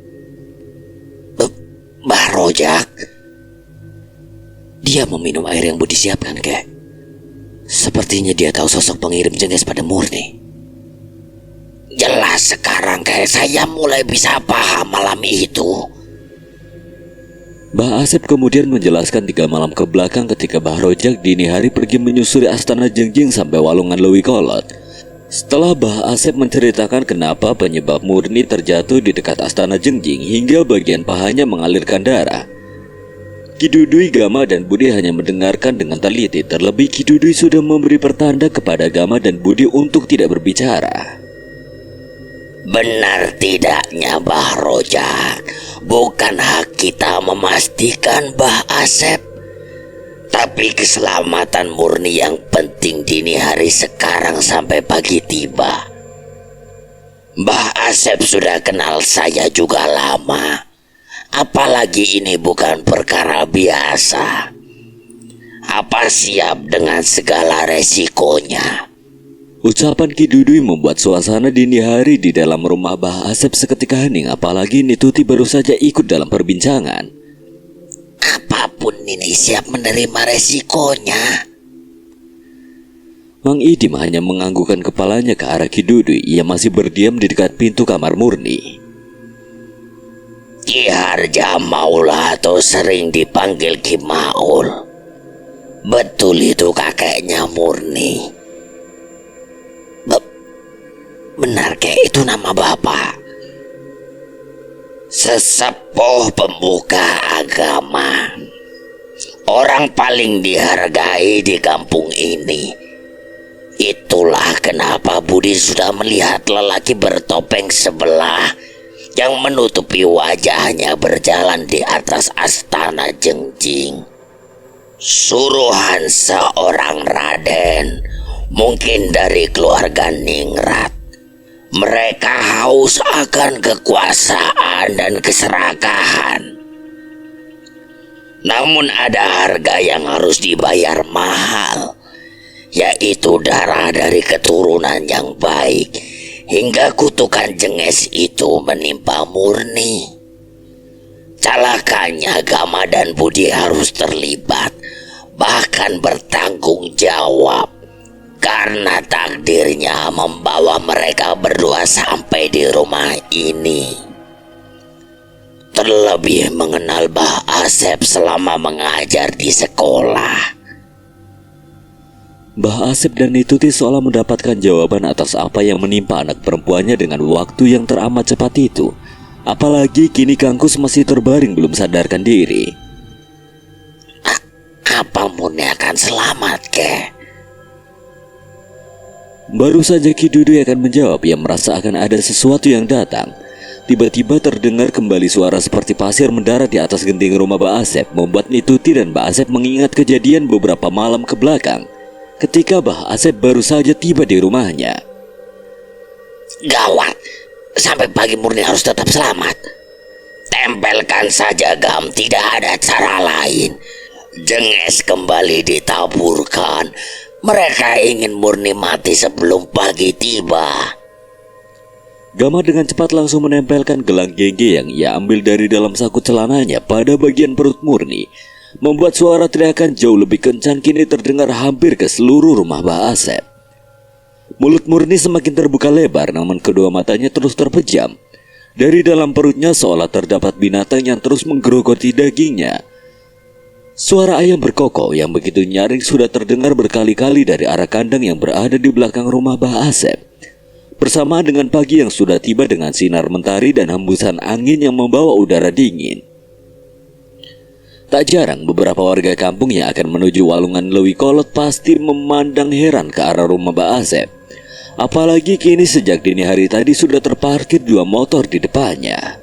Mbah Rojak, dia meminum air yang Budi siapkan, kek. Sepertinya dia tahu sosok pengirim jengges pada Murni. Jelas sekarang, kek, saya mulai bisa paham malam itu. Mbah Asep kemudian menjelaskan 3 malam ke belakang ketika Mbah Rojak dini hari pergi menyusuri Astana Jengjing sampai Walungan Lewi Kolot. Setelah Mbah Asep menceritakan kenapa penyebab Murni terjatuh di dekat Astana Jengjing hingga bagian pahanya mengalirkan darah, Ki Dudui, Gama, dan Budi hanya mendengarkan dengan teliti. Terlebih Ki Dudui sudah memberi pertanda kepada Gama dan Budi untuk tidak berbicara. Benar tidaknya, Mbah Rojak? Bukan hak kita memastikan Mbah Asep. Tapi keselamatan Murni yang penting dini hari sekarang sampai pagi tiba. Mbah Asep sudah kenal saya juga lama. Apalagi ini bukan perkara biasa. Apa siap dengan segala resikonya? Ucapan Ki Dudui membuat suasana dini hari di dalam rumah Mbah Asep seketika hening. Apalagi Nituti baru saja ikut dalam perbincangan. Apapun ini siap menerima resikonya. Mang Idim hanya menganggukkan kepalanya ke arah Ki Dudui. Ia masih berdiam di dekat pintu kamar Murni. Ki Harja Maula atau sering dipanggil Ki Maul. Betul itu kakeknya Murni. Benar, kek, itu nama bapak. Sesepuh pembuka agama. Orang paling dihargai di kampung ini. Itulah kenapa Budi sudah melihat lelaki bertopeng sebelah yang menutupi wajahnya berjalan di atas Astana Jengjing. Suruhan seorang raden, mungkin dari keluarga Ningrat. Mereka haus akan kekuasaan dan keserakahan. Namun ada harga yang harus dibayar mahal, yaitu darah dari keturunan yang baik. Hingga kutukan jenges itu menimpa Murni. Celakanya Gama dan Budi harus terlibat, bahkan bertanggung jawab, karena takdirnya membawa mereka berdua sampai di rumah ini. Terlebih mengenal Mbah Asep selama mengajar di sekolah. Mbah Asep dan Nituti seolah mendapatkan jawaban atas apa yang menimpa anak perempuannya dengan waktu yang teramat cepat itu. Apalagi kini Kangkus masih terbaring belum sadarkan diri. Apa Murni akan selamat, kek? Baru saja Ki Dudui akan menjawab, ia merasa akan ada sesuatu yang datang. Tiba-tiba terdengar kembali suara seperti pasir mendarat di atas genting rumah Mbak Asep, membuat Nituti dan Mbak Asep mengingat kejadian beberapa malam ke belakang ketika Mbak Asep baru saja tiba di rumahnya. Gawat, sampai pagi Murni harus tetap selamat. Tempelkan saja Gam, tidak ada cara lain. Jenges kembali ditaburkan. Mereka ingin Murni mati sebelum pagi tiba. Gama dengan cepat langsung menempelkan gelang genge yang ia ambil dari dalam saku celananya pada bagian perut Murni, membuat suara teriakan jauh lebih kencang kini terdengar hampir ke seluruh rumah Mbak Asep. Mulut Murni semakin terbuka lebar, namun kedua matanya terus terpejam. Dari dalam perutnya seolah terdapat binatang yang terus menggerogoti dagingnya. Suara ayam berkokok yang begitu nyaring sudah terdengar berkali-kali dari arah kandang yang berada di belakang rumah Mbah Asep. Bersamaan dengan pagi yang sudah tiba dengan sinar mentari dan hembusan angin yang membawa udara dingin. Tak jarang beberapa warga kampung yang akan menuju Walungan Lewi Kolot pasti memandang heran ke arah rumah Mbah Asep. Apalagi kini sejak dini hari tadi sudah terparkir 2 motor di depannya.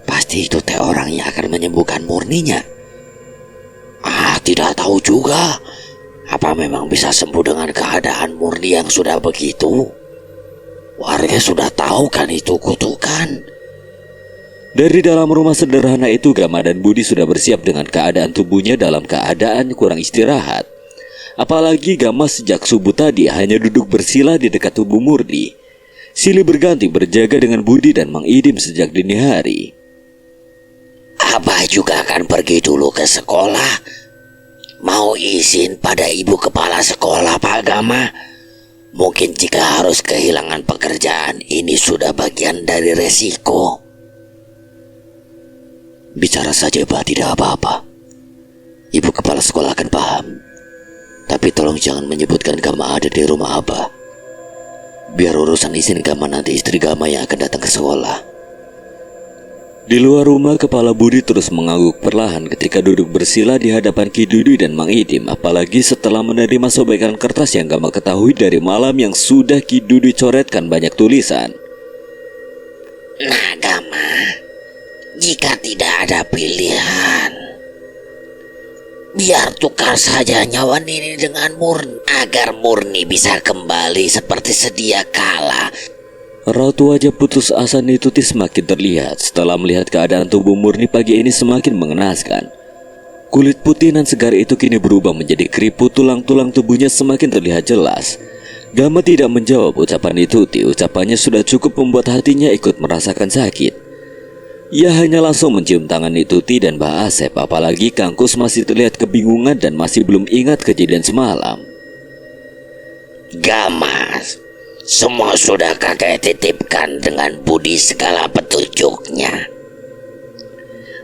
Pasti itu teh orang yang akan menyembuhkan Murninya. Tidak tahu juga. Apa memang bisa sembuh dengan keadaan Murni yang sudah begitu? Warga sudah tahu kan itu kutukan. Dari dalam rumah sederhana itu, Gama dan Budi sudah bersiap dengan keadaan tubuhnya dalam keadaan kurang istirahat. Apalagi Gama sejak subuh tadi hanya duduk bersila di dekat tubuh Murni. Silih berganti berjaga dengan Budi dan Mang Idim sejak dini hari. Abah juga akan pergi dulu ke sekolah. Mau izin pada ibu kepala sekolah Pak Gama. Mungkin jika harus kehilangan pekerjaan, ini sudah bagian dari resiko. Bicara saja Pak, tidak apa-apa. Ibu kepala sekolah akan paham. Tapi tolong jangan menyebutkan Gama ada di rumah Abah. Biar urusan izin Gama nanti istri Gama yang akan datang ke sekolah. Di luar rumah, kepala Budi terus mengangguk perlahan ketika duduk bersila di hadapan Ki Dudu dan Mang Idim. Apalagi setelah menerima sobekan kertas yang Gama ketahui dari malam yang sudah Ki Dudu coretkan banyak tulisan. Nah Gama, jika tidak ada pilihan, biar tukar saja nyawa Nini dengan Murni, agar Murni bisa kembali seperti sedia kala. Raut wajah putus asa Nituti semakin terlihat setelah melihat keadaan tubuh Murni pagi ini semakin mengenaskan. Kulit putih nan segar itu kini berubah menjadi keriput, tulang-tulang tubuhnya semakin terlihat jelas. Gama tidak menjawab ucapan Nituti, ucapannya sudah cukup membuat hatinya ikut merasakan sakit. Ia hanya langsung mencium tangan Nituti dan Mbah Asep, apalagi Kangkus masih terlihat kebingungan dan masih belum ingat kejadian semalam. Gama, semua sudah kakek titipkan dengan Budi segala petunjuknya.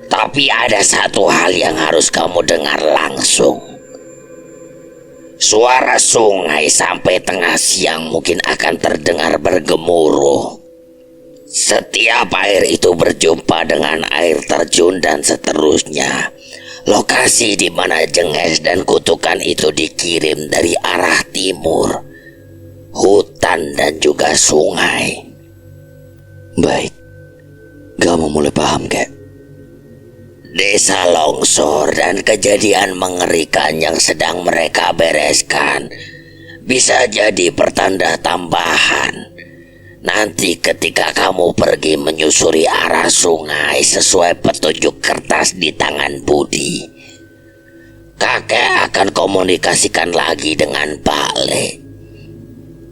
Tapi ada satu hal yang harus kamu dengar langsung. Suara sungai sampai tengah siang mungkin akan terdengar bergemuruh. Setiap air itu berjumpa dengan air terjun dan seterusnya. Lokasi di mana jenges dan kutukan itu dikirim dari arah timur, hutan dan juga sungai. Baik, Gama mulai paham kek. Desa longsor dan kejadian mengerikan yang sedang mereka bereskan bisa jadi pertanda tambahan. Nanti ketika kamu pergi menyusuri arah sungai sesuai petunjuk kertas di tangan Budi, kakek akan komunikasikan lagi dengan Pak Le.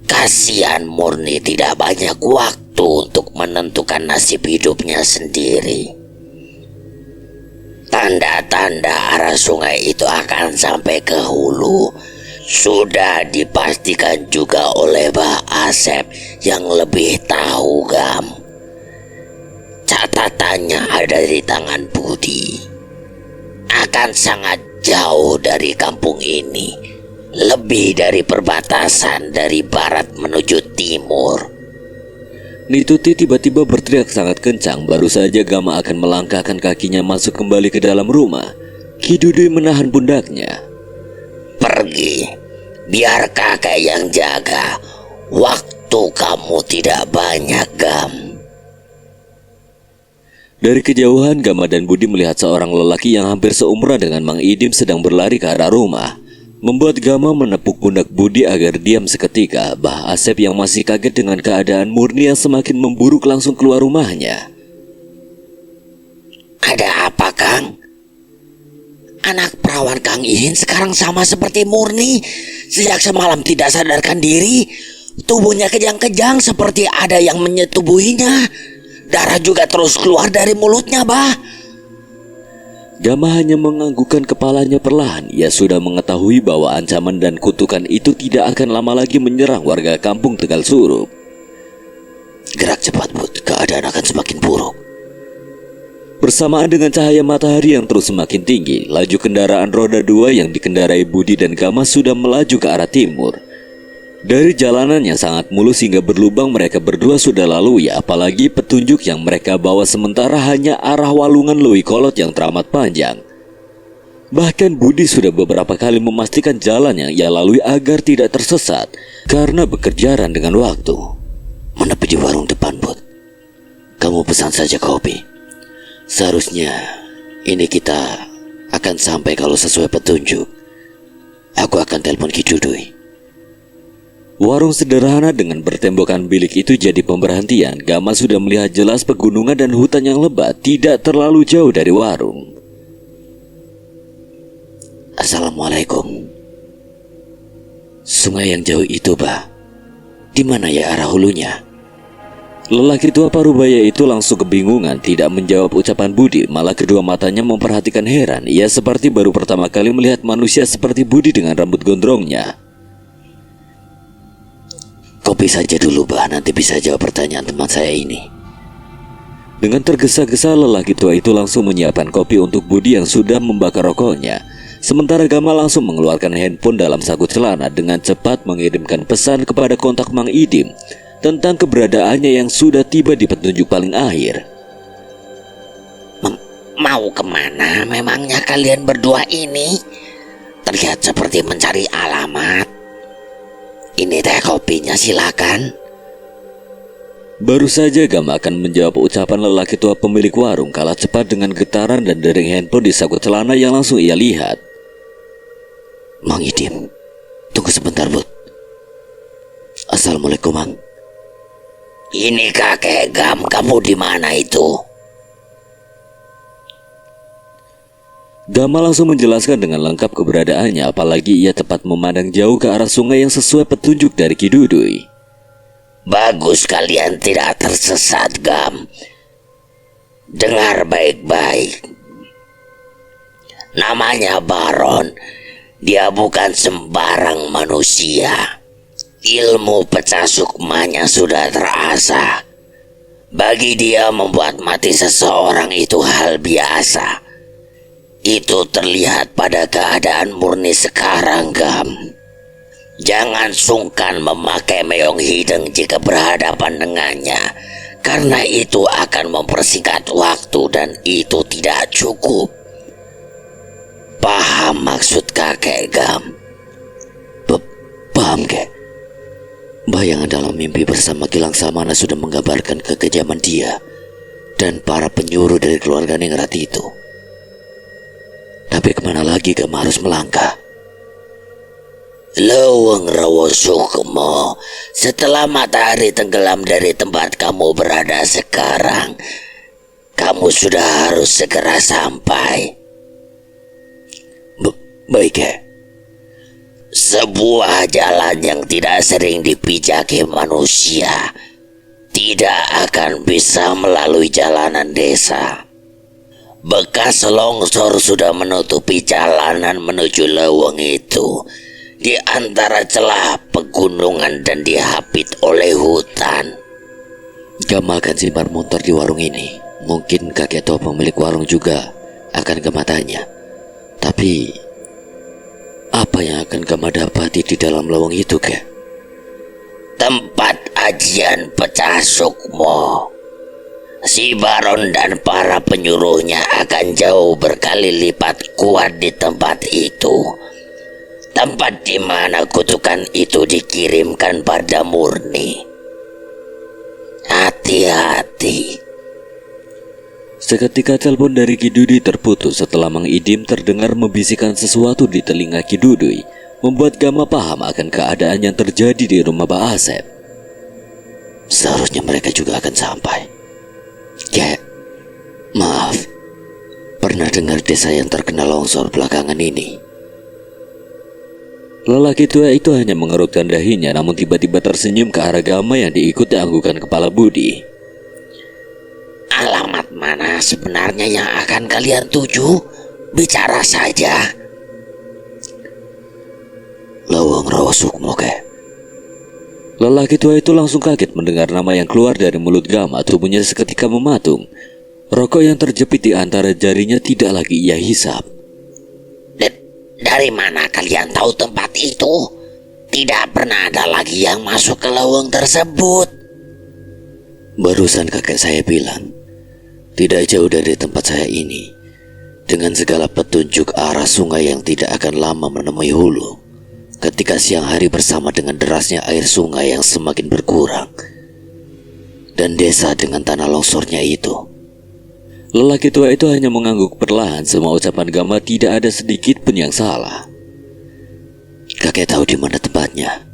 Kasihan Murni tidak banyak waktu untuk menentukan nasib hidupnya sendiri. Tanda-tanda arah sungai itu akan sampai ke hulu sudah dipastikan juga oleh Mbah Asep yang lebih tahu Gam. Catatannya ada di tangan Budi. Akan sangat jauh dari kampung ini, lebih dari perbatasan dari barat menuju timur. Nituti tiba-tiba berteriak sangat kencang. Baru saja Gama akan melangkahkan kakinya masuk kembali ke dalam rumah, Ki Dudu menahan pundaknya. Pergi, biar kakek yang jaga. Waktu kamu tidak banyak Gam. Dari kejauhan, Gama dan Budi melihat seorang lelaki yang hampir seumuran dengan Mang Idim sedang berlari ke arah rumah. Membuat Gama menepuk pundak Budi agar diam seketika. Bah Asep yang masih kaget dengan keadaan Murni yang semakin memburuk langsung keluar rumahnya. Ada apa, Kang? Anak perawan Kang Ihin sekarang sama seperti Murni. Sejak semalam tidak sadarkan diri. Tubuhnya kejang-kejang seperti ada yang menyetubuhinya. Darah juga terus keluar dari mulutnya, Bah. Gama hanya menganggukkan kepalanya perlahan. Ia sudah mengetahui bahwa ancaman dan kutukan itu tidak akan lama lagi menyerang warga kampung Tegal Surup. Gerak cepat, Bud. Keadaan akan semakin buruk. Bersamaan dengan cahaya matahari yang terus semakin tinggi, laju kendaraan roda 2 yang dikendarai Budi dan Gama sudah melaju ke arah timur. Dari jalanan yang sangat mulus hingga berlubang mereka berdua sudah lalui, apalagi petunjuk yang mereka bawa sementara hanya arah walungan Lewi Kolot yang teramat panjang. Bahkan Budi sudah beberapa kali memastikan jalan yang ia lalui agar tidak tersesat karena bekerjaran dengan waktu. Menepi di warung depan, Bud. Kamu pesan saja kopi. Seharusnya ini kita akan sampai kalau sesuai petunjuk. Aku akan telepon Ki Dudui. Warung sederhana dengan bertembokkan bilik itu jadi pemberhentian. Gama sudah melihat jelas pegunungan dan hutan yang lebat tidak terlalu jauh dari warung. Assalamualaikum. Sungai yang jauh itu, Bah. Di mana ya arah hulunya? Lelaki tua parubaya itu langsung kebingungan, tidak menjawab ucapan Budi, malah kedua matanya memperhatikan heran. Ia seperti baru pertama kali melihat manusia seperti Budi dengan rambut gondrongnya. Kopi saja dulu, Bah, nanti bisa jawab pertanyaan teman saya ini. Dengan tergesa-gesa lelaki tua itu langsung menyiapkan kopi untuk Budi yang sudah membakar rokoknya. Sementara Gama langsung mengeluarkan handphone dalam saku celana dengan cepat mengirimkan pesan kepada kontak Mang Idim tentang keberadaannya yang sudah tiba di petunjuk paling akhir. Mau kemana memangnya kalian berdua ini? Terlihat seperti mencari alamat. Ini teh kopinya, silakan. Baru saja Gama akan menjawab ucapan lelaki tua pemilik warung, kalah cepat dengan getaran dan dering handphone di saku celana yang langsung ia lihat. Mang Idim, tunggu sebentar, Bud. Assalamualaikum, Mang. Ini kakek Gam, kamu di mana itu? Gama langsung menjelaskan dengan lengkap keberadaannya, apalagi ia tepat memandang jauh ke arah sungai yang sesuai petunjuk dari Ki Dudui. Bagus kalian tidak tersesat, Gam. Dengar baik-baik. Namanya Baron. Dia bukan sembarang manusia. Ilmu pecah sukmanya sudah terasa. Bagi dia membuat mati seseorang itu hal biasa. Itu terlihat pada keadaan Murni sekarang, Gam. Jangan sungkan memakai Meong Hideng jika berhadapan dengannya, karena itu akan mempersingkat waktu dan itu tidak cukup. Paham maksud kakek, Gam? Paham, Kek? Bayangan dalam mimpi bersama Gilang Samana sudah menggambarkan kekejaman dia dan para penyuruh dari keluarga Ningrat itu. Tapi kemana lagi Gama harus melangkah? Leweng Rawo Sukmo, setelah matahari tenggelam dari tempat kamu berada sekarang, kamu sudah harus segera sampai. Baik, Kek. Sebuah jalan yang tidak sering dipijaki manusia tidak akan bisa melalui jalanan desa. Bekas longsor sudah menutupi jalanan menuju leweng itu. Di antara celah pegunungan dan dihapit oleh hutan. Gama akan simpan motor di warung ini. Mungkin kakek tua pemilik warung juga akan Gama tanya. Tapi apa yang akan Gama dapati di dalam leweng itu, Kek? Tempat ajian pecah sukmo. Si Baron dan para penyuruhnya akan jauh berkali lipat kuat di tempat itu. Tempat di mana kutukan itu dikirimkan pada Murni. Hati-hati. Seketika telepon dari Ki Dudui terputus setelah Mang Idim terdengar membisikkan sesuatu di telinga Ki Dudui, membuat Gama paham akan keadaan yang terjadi di rumah Pak Asep. Seharusnya mereka juga akan sampai. Kek, maaf, pernah dengar desa yang terkena longsor belakangan ini? Lelaki tua itu hanya mengerutkan dahinya, namun tiba-tiba tersenyum ke arah Gama yang diikuti anggukan kepala Budi. Alamat mana sebenarnya yang akan kalian tuju? Bicara saja. Lawang Rawa Sukmo, kek. Lelaki tua itu langsung kaget mendengar nama yang keluar dari mulut Gama. Tubuhnya seketika mematung. Rokok yang terjepit di antara jarinya tidak lagi ia hisap. Dari mana kalian tahu tempat itu? Tidak pernah ada lagi yang masuk ke lawang tersebut. Barusan kakek saya bilang, tidak jauh dari tempat saya ini, dengan segala petunjuk arah sungai yang tidak akan lama menemui hulu. Ketika siang hari bersama dengan derasnya air sungai yang semakin berkurang, dan desa dengan tanah longsornya itu. Lelaki tua itu hanya mengangguk perlahan. Semua ucapan Gama tidak ada sedikit pun yang salah. Kakek tahu di mana tempatnya.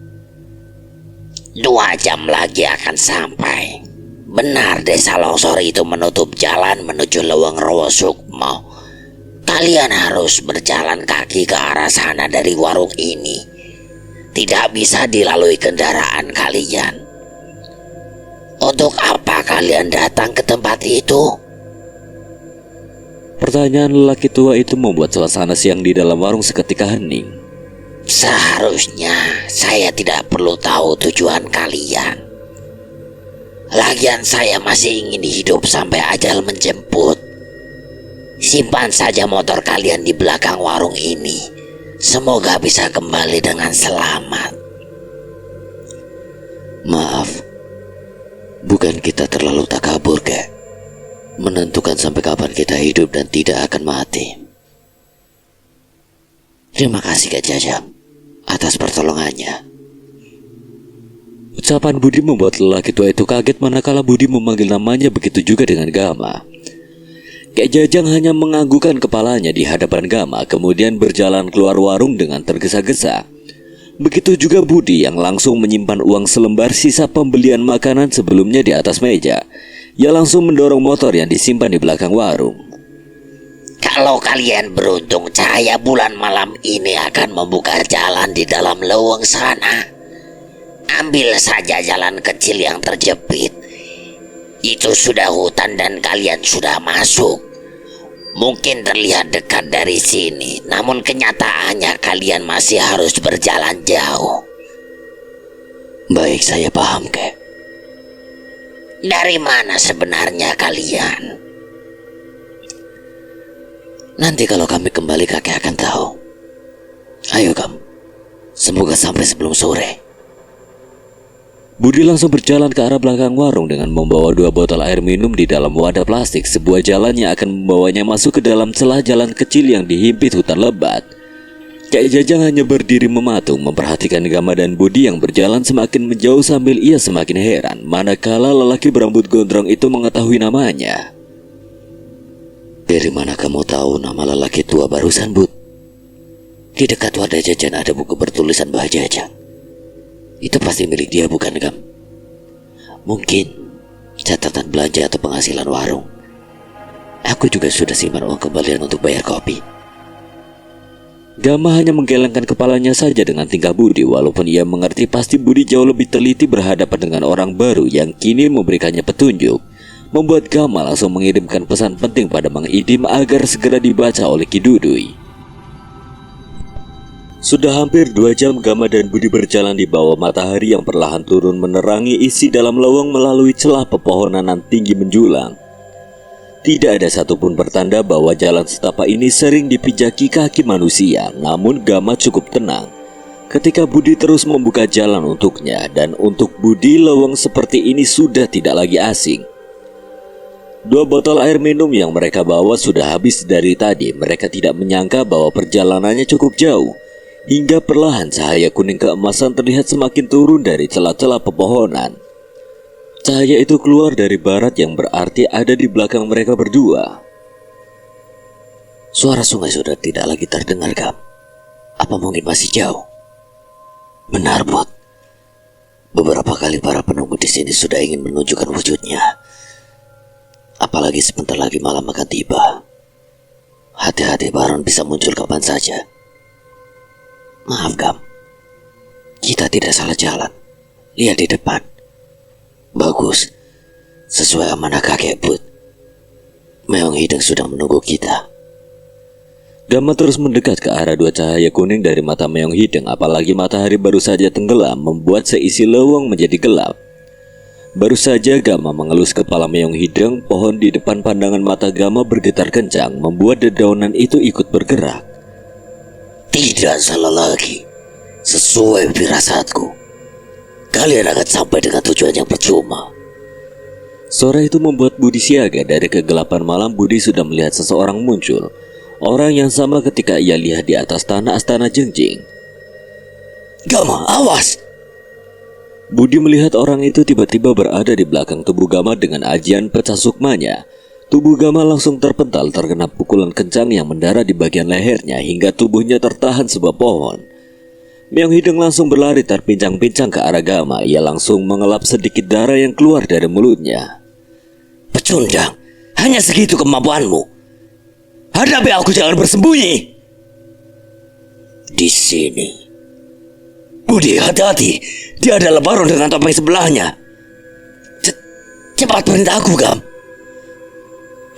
2 jam lagi akan sampai. Benar, desa longsor itu menutup jalan menuju Leweng Rawa Sukmo. Kalian harus berjalan kaki ke arah sana dari warung ini. Tidak bisa dilalui kendaraan kalian. Untuk apa kalian datang ke tempat itu? Pertanyaan lelaki tua itu membuat suasana siang di dalam warung seketika hening. Seharusnya saya tidak perlu tahu tujuan kalian. Lagian saya masih ingin hidup sampai ajal menjemput. Simpan saja motor kalian di belakang warung ini. Semoga bisa kembali dengan selamat. Maaf, bukan kita terlalu takabur, kek. Menentukan sampai kapan kita hidup dan tidak akan mati. Terima kasih Kak Jajang atas pertolongannya. Ucapan Budi membuat lelaki tua itu kaget manakala Budi memanggil namanya, begitu juga dengan Gama. Kak Jajang hanya menganggukkan kepalanya di hadapan Gama, kemudian berjalan keluar warung dengan tergesa-gesa. Begitu juga Budi yang langsung menyimpan uang selembar sisa pembelian makanan sebelumnya di atas meja. Ia langsung mendorong motor yang disimpan di belakang warung. Kalau kalian beruntung, cahaya bulan malam ini akan membuka jalan di dalam leweng sana. Ambil saja jalan kecil yang terjepit. Itu sudah hutan dan kalian sudah masuk. Mungkin terlihat dekat dari sini, namun kenyataannya kalian masih harus berjalan jauh. Baik, saya paham, kek. Dari mana sebenarnya kalian? Nanti kalau kami kembali kakek akan tahu. Ayo Kam, semoga sampai sebelum sore. Budi langsung berjalan ke arah belakang warung dengan membawa 2 botol air minum di dalam wadah plastik. Sebuah jalan yang akan membawanya masuk ke dalam celah jalan kecil yang dihimpit hutan lebat. Kak Jajang hanya berdiri mematung memperhatikan Gama dan Budi yang berjalan semakin menjauh sambil ia semakin heran manakala lelaki berambut gondrong itu mengetahui namanya. Dari mana kamu tahu nama lelaki tua barusan, Bud? Di dekat wadah jajan ada buku bertulisan Mbah Jajang. Itu pasti milik dia, bukan, Gam? Mungkin catatan belanja atau penghasilan warung. Aku juga sudah simpan uang kembalian untuk bayar kopi. Gama hanya menggelengkan kepalanya saja dengan tingkah Budi. Walaupun ia mengerti pasti Budi jauh lebih teliti berhadapan dengan orang baru yang kini memberikannya petunjuk, membuat Gama langsung mengirimkan pesan penting pada Mang Idim agar segera dibaca oleh Ki Dudui. Sudah hampir 2 jam Gama dan Budi berjalan di bawah matahari yang perlahan turun menerangi isi dalam lowong melalui celah pepohonan tinggi menjulang. Tidak ada satupun pertanda bahwa jalan setapak ini sering dipijaki kaki manusia. Namun Gama cukup tenang ketika Budi terus membuka jalan untuknya. Dan untuk Budi, lowong seperti ini sudah tidak lagi asing. 2 botol air minum yang mereka bawa sudah habis dari tadi. Mereka tidak menyangka bahwa perjalanannya cukup jauh, hingga perlahan cahaya kuning keemasan terlihat semakin turun dari celah-celah pepohonan. Cahaya itu keluar dari barat yang berarti ada di belakang mereka berdua. Suara sungai sudah tidak lagi terdengar, Gam. Apa mungkin masih jauh? Benar, Bud. Beberapa kali para penunggu di sini sudah ingin menunjukkan wujudnya. Apalagi sebentar lagi malam akan tiba. Hati-hati, Baron bisa muncul kapan saja. Maaf, Gam. Kita tidak salah jalan. Lihat di depan. Bagus. Sesuai amanah kakek, Bud. Meong Hideng sudah menunggu kita. Gama terus mendekat ke arah dua cahaya kuning dari mata Meong Hideng. Apalagi matahari baru saja tenggelam, membuat seisi leweng menjadi gelap. Baru saja Gama mengelus kepala Meong Hideng, pohon di depan pandangan mata Gama bergetar kencang, membuat dedaunan itu ikut bergerak. Tidak salah lagi. Sesuai firasatku. Kalian akan sampai dengan tujuan yang percuma. Suara itu membuat Budi siaga. Dari kegelapan malam, Budi sudah melihat seseorang muncul. Orang yang sama ketika ia lihat di atas tanah Astana Jengjing. Gama, awas! Budi melihat orang itu tiba-tiba berada di belakang tubuh Gama dengan ajian pecah sukmanya. Tubuh Gama langsung terpental terkena pukulan kencang yang mendarat di bagian lehernya hingga tubuhnya tertahan sebuah pohon. Meong Hideng langsung berlari terpincang-pincang ke arah Gama. Ia langsung mengelap sedikit darah yang keluar dari mulutnya. Pecundang, hanya segitu kemampuanmu. Hadapi aku, jangan bersembunyi. Di sini. Budi, hati-hati. Dia adalah Baron dengan topeng sebelahnya. Cepat perintah aku, Gam.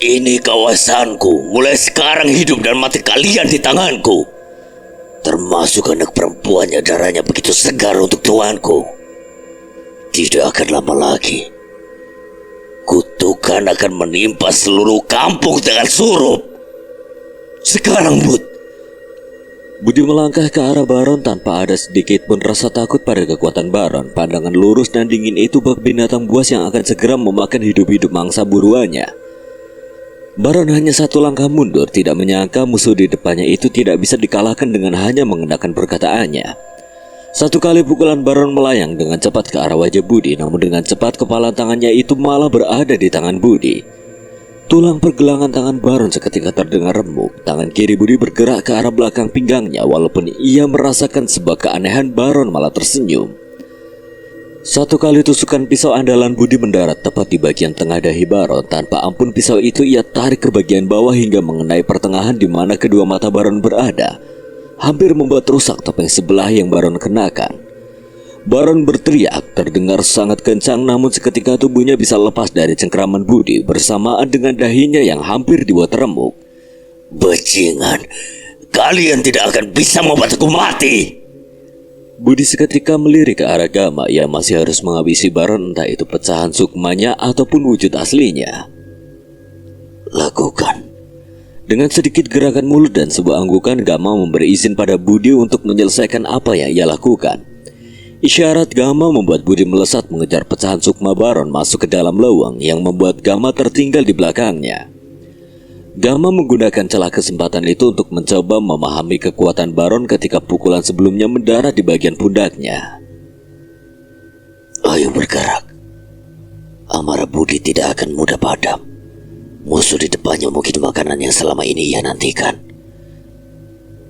Ini kawasanku. Mulai sekarang hidup dan mati kalian di tanganku. Termasuk anak perempuannya, darahnya begitu segar untuk tuanku. Tidak akan lama lagi. Kutukan akan menimpa seluruh kampung dengan surup. Sekarang, Bud. Budi melangkah ke arah Baron tanpa ada sedikit pun rasa takut pada kekuatan Baron. Pandangan lurus dan dingin itu bak binatang buas yang akan segera memakan hidup-hidup mangsa buruannya. Baron hanya satu langkah mundur, tidak menyangka musuh di depannya itu tidak bisa dikalahkan dengan hanya mengenakan perkataannya. Satu kali pukulan Baron melayang dengan cepat ke arah wajah Budi, namun dengan cepat kepala tangannya itu malah berada di tangan Budi. Tulang pergelangan tangan Baron seketika terdengar remuk. Tangan kiri Budi bergerak ke arah belakang pinggangnya. Walaupun ia merasakan sebuah keanehan, Baron malah tersenyum. Satu kali tusukan pisau andalan Budi mendarat tepat di bagian tengah dahi Baron. Tanpa ampun pisau itu ia tarik ke bagian bawah hingga mengenai pertengahan di mana kedua mata Baron berada. Hampir membuat rusak topeng sebelah yang Baron kenakan. Baron berteriak, terdengar sangat kencang, namun seketika tubuhnya bisa lepas dari cengkraman Budi bersamaan dengan dahinya yang hampir dibuat remuk. Bajingan, kalian tidak akan bisa membuatku mati. Budi seketika melirik ke arah Gama. Ia masih harus menghabisi Baron, entah itu pecahan sukmanya ataupun wujud aslinya. Lakukan. Dengan sedikit gerakan mulut dan sebuah anggukan, Gama memberi izin pada Budi untuk menyelesaikan apa yang ia lakukan. Isyarat Gama membuat Budi melesat mengejar pecahan sukma Baron masuk ke dalam lewang yang membuat Gama tertinggal di belakangnya. Gama menggunakan celah kesempatan itu untuk mencoba memahami kekuatan Baron ketika pukulan sebelumnya mendarat di bagian pundaknya. Ayo bergerak. Amarah Budi tidak akan mudah padam. Musuh di depannya mungkin makanan yang selama ini ia nantikan.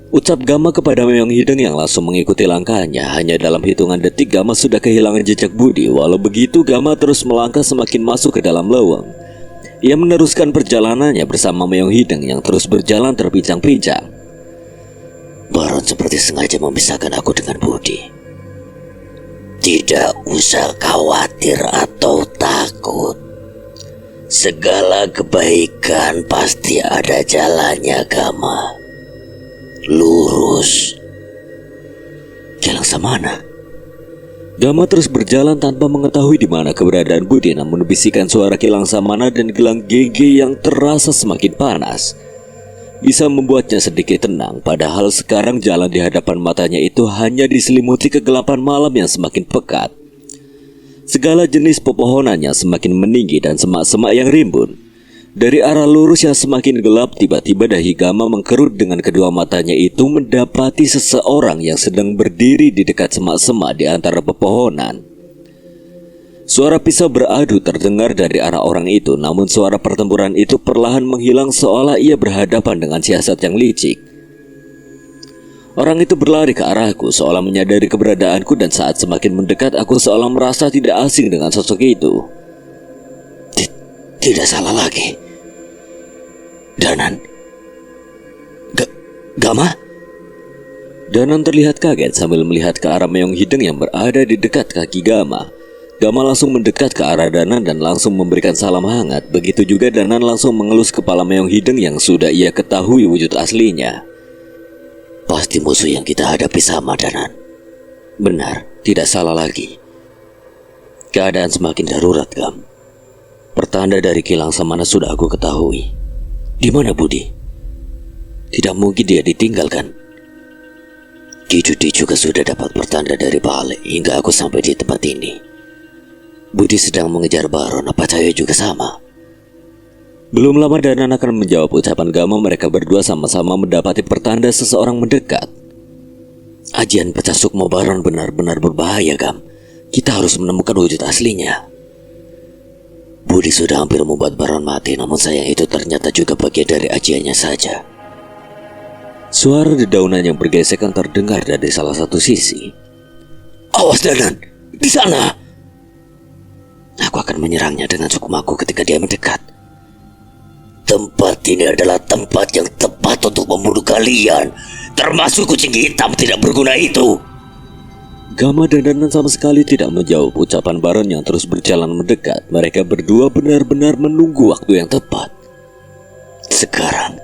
Ucap Gama kepada Meong Hideng yang langsung mengikuti langkahnya. Hanya dalam hitungan detik Gama sudah kehilangan jejak Budi. Walau begitu Gama terus melangkah semakin masuk ke dalam lewang. Ia meneruskan perjalanannya bersama Meong Hideng yang terus berjalan terpincang-pincang. Baron seperti sengaja memisahkan aku dengan Budi. Tidak usah khawatir atau takut. Segala kebaikan pasti ada jalannya, Gama. Lurus. Kelangsa mana? Gama terus berjalan tanpa mengetahui di mana keberadaan Budi, namun bisikan suara Kelangsa mana dan gelang GG yang terasa semakin panas bisa membuatnya sedikit tenang. Padahal sekarang jalan di hadapan matanya itu hanya diselimuti kegelapan malam yang semakin pekat. Segala jenis pepohonannya semakin meninggi dan semak-semak yang rimbun. Dari arah lurus yang semakin gelap, tiba-tiba dahi Gama mengkerut dengan kedua matanya itu mendapati seseorang yang sedang berdiri di dekat semak-semak di antara pepohonan. Suara pisau beradu terdengar dari arah orang itu, namun suara pertempuran itu perlahan menghilang seolah ia berhadapan dengan siasat yang licik. Orang itu berlari ke arahku seolah menyadari keberadaanku, dan saat semakin mendekat aku seolah merasa tidak asing dengan sosok itu. Tidak salah lagi. Danan. Gama? Danan terlihat kaget sambil melihat ke arah Meong Hideng yang berada di dekat kaki Gama. Gama langsung mendekat ke arah Danan dan langsung memberikan salam hangat. Begitu juga Danan langsung mengelus kepala Meong Hideng yang sudah ia ketahui wujud aslinya. Pasti musuh yang kita hadapi sama, Danan. Benar, tidak salah lagi. Keadaan semakin darurat, Gam. Pertanda dari kilang Samana sudah aku ketahui. Di mana Budi? Tidak mungkin dia ditinggalkan. Kidudi juga sudah dapat pertanda dari Bale hingga aku sampai di tempat ini. Budi sedang mengejar Baron, apa Cahyo juga sama? Belum lama Danan akan menjawab ucapan Gama, mereka berdua sama-sama mendapati pertanda seseorang mendekat. Ajian pecah sukmo Baron benar-benar berbahaya, Gam. Kita harus menemukan wujud aslinya. Budi sudah hampir membuat Baron mati, namun sayang itu ternyata juga bagian dari ajiannya saja. Suara dedaunan yang bergesekan terdengar dari salah satu sisi. Awas Danan, di sana! Aku akan menyerangnya dengan sukmaku ketika dia mendekat. Tempat ini adalah tempat yang tepat untuk membunuh kalian, termasuk kucing hitam tidak berguna itu. Gama dan Danan sama sekali tidak menjawab ucapan Baron yang terus berjalan mendekat. Mereka berdua benar-benar menunggu waktu yang tepat. Sekarang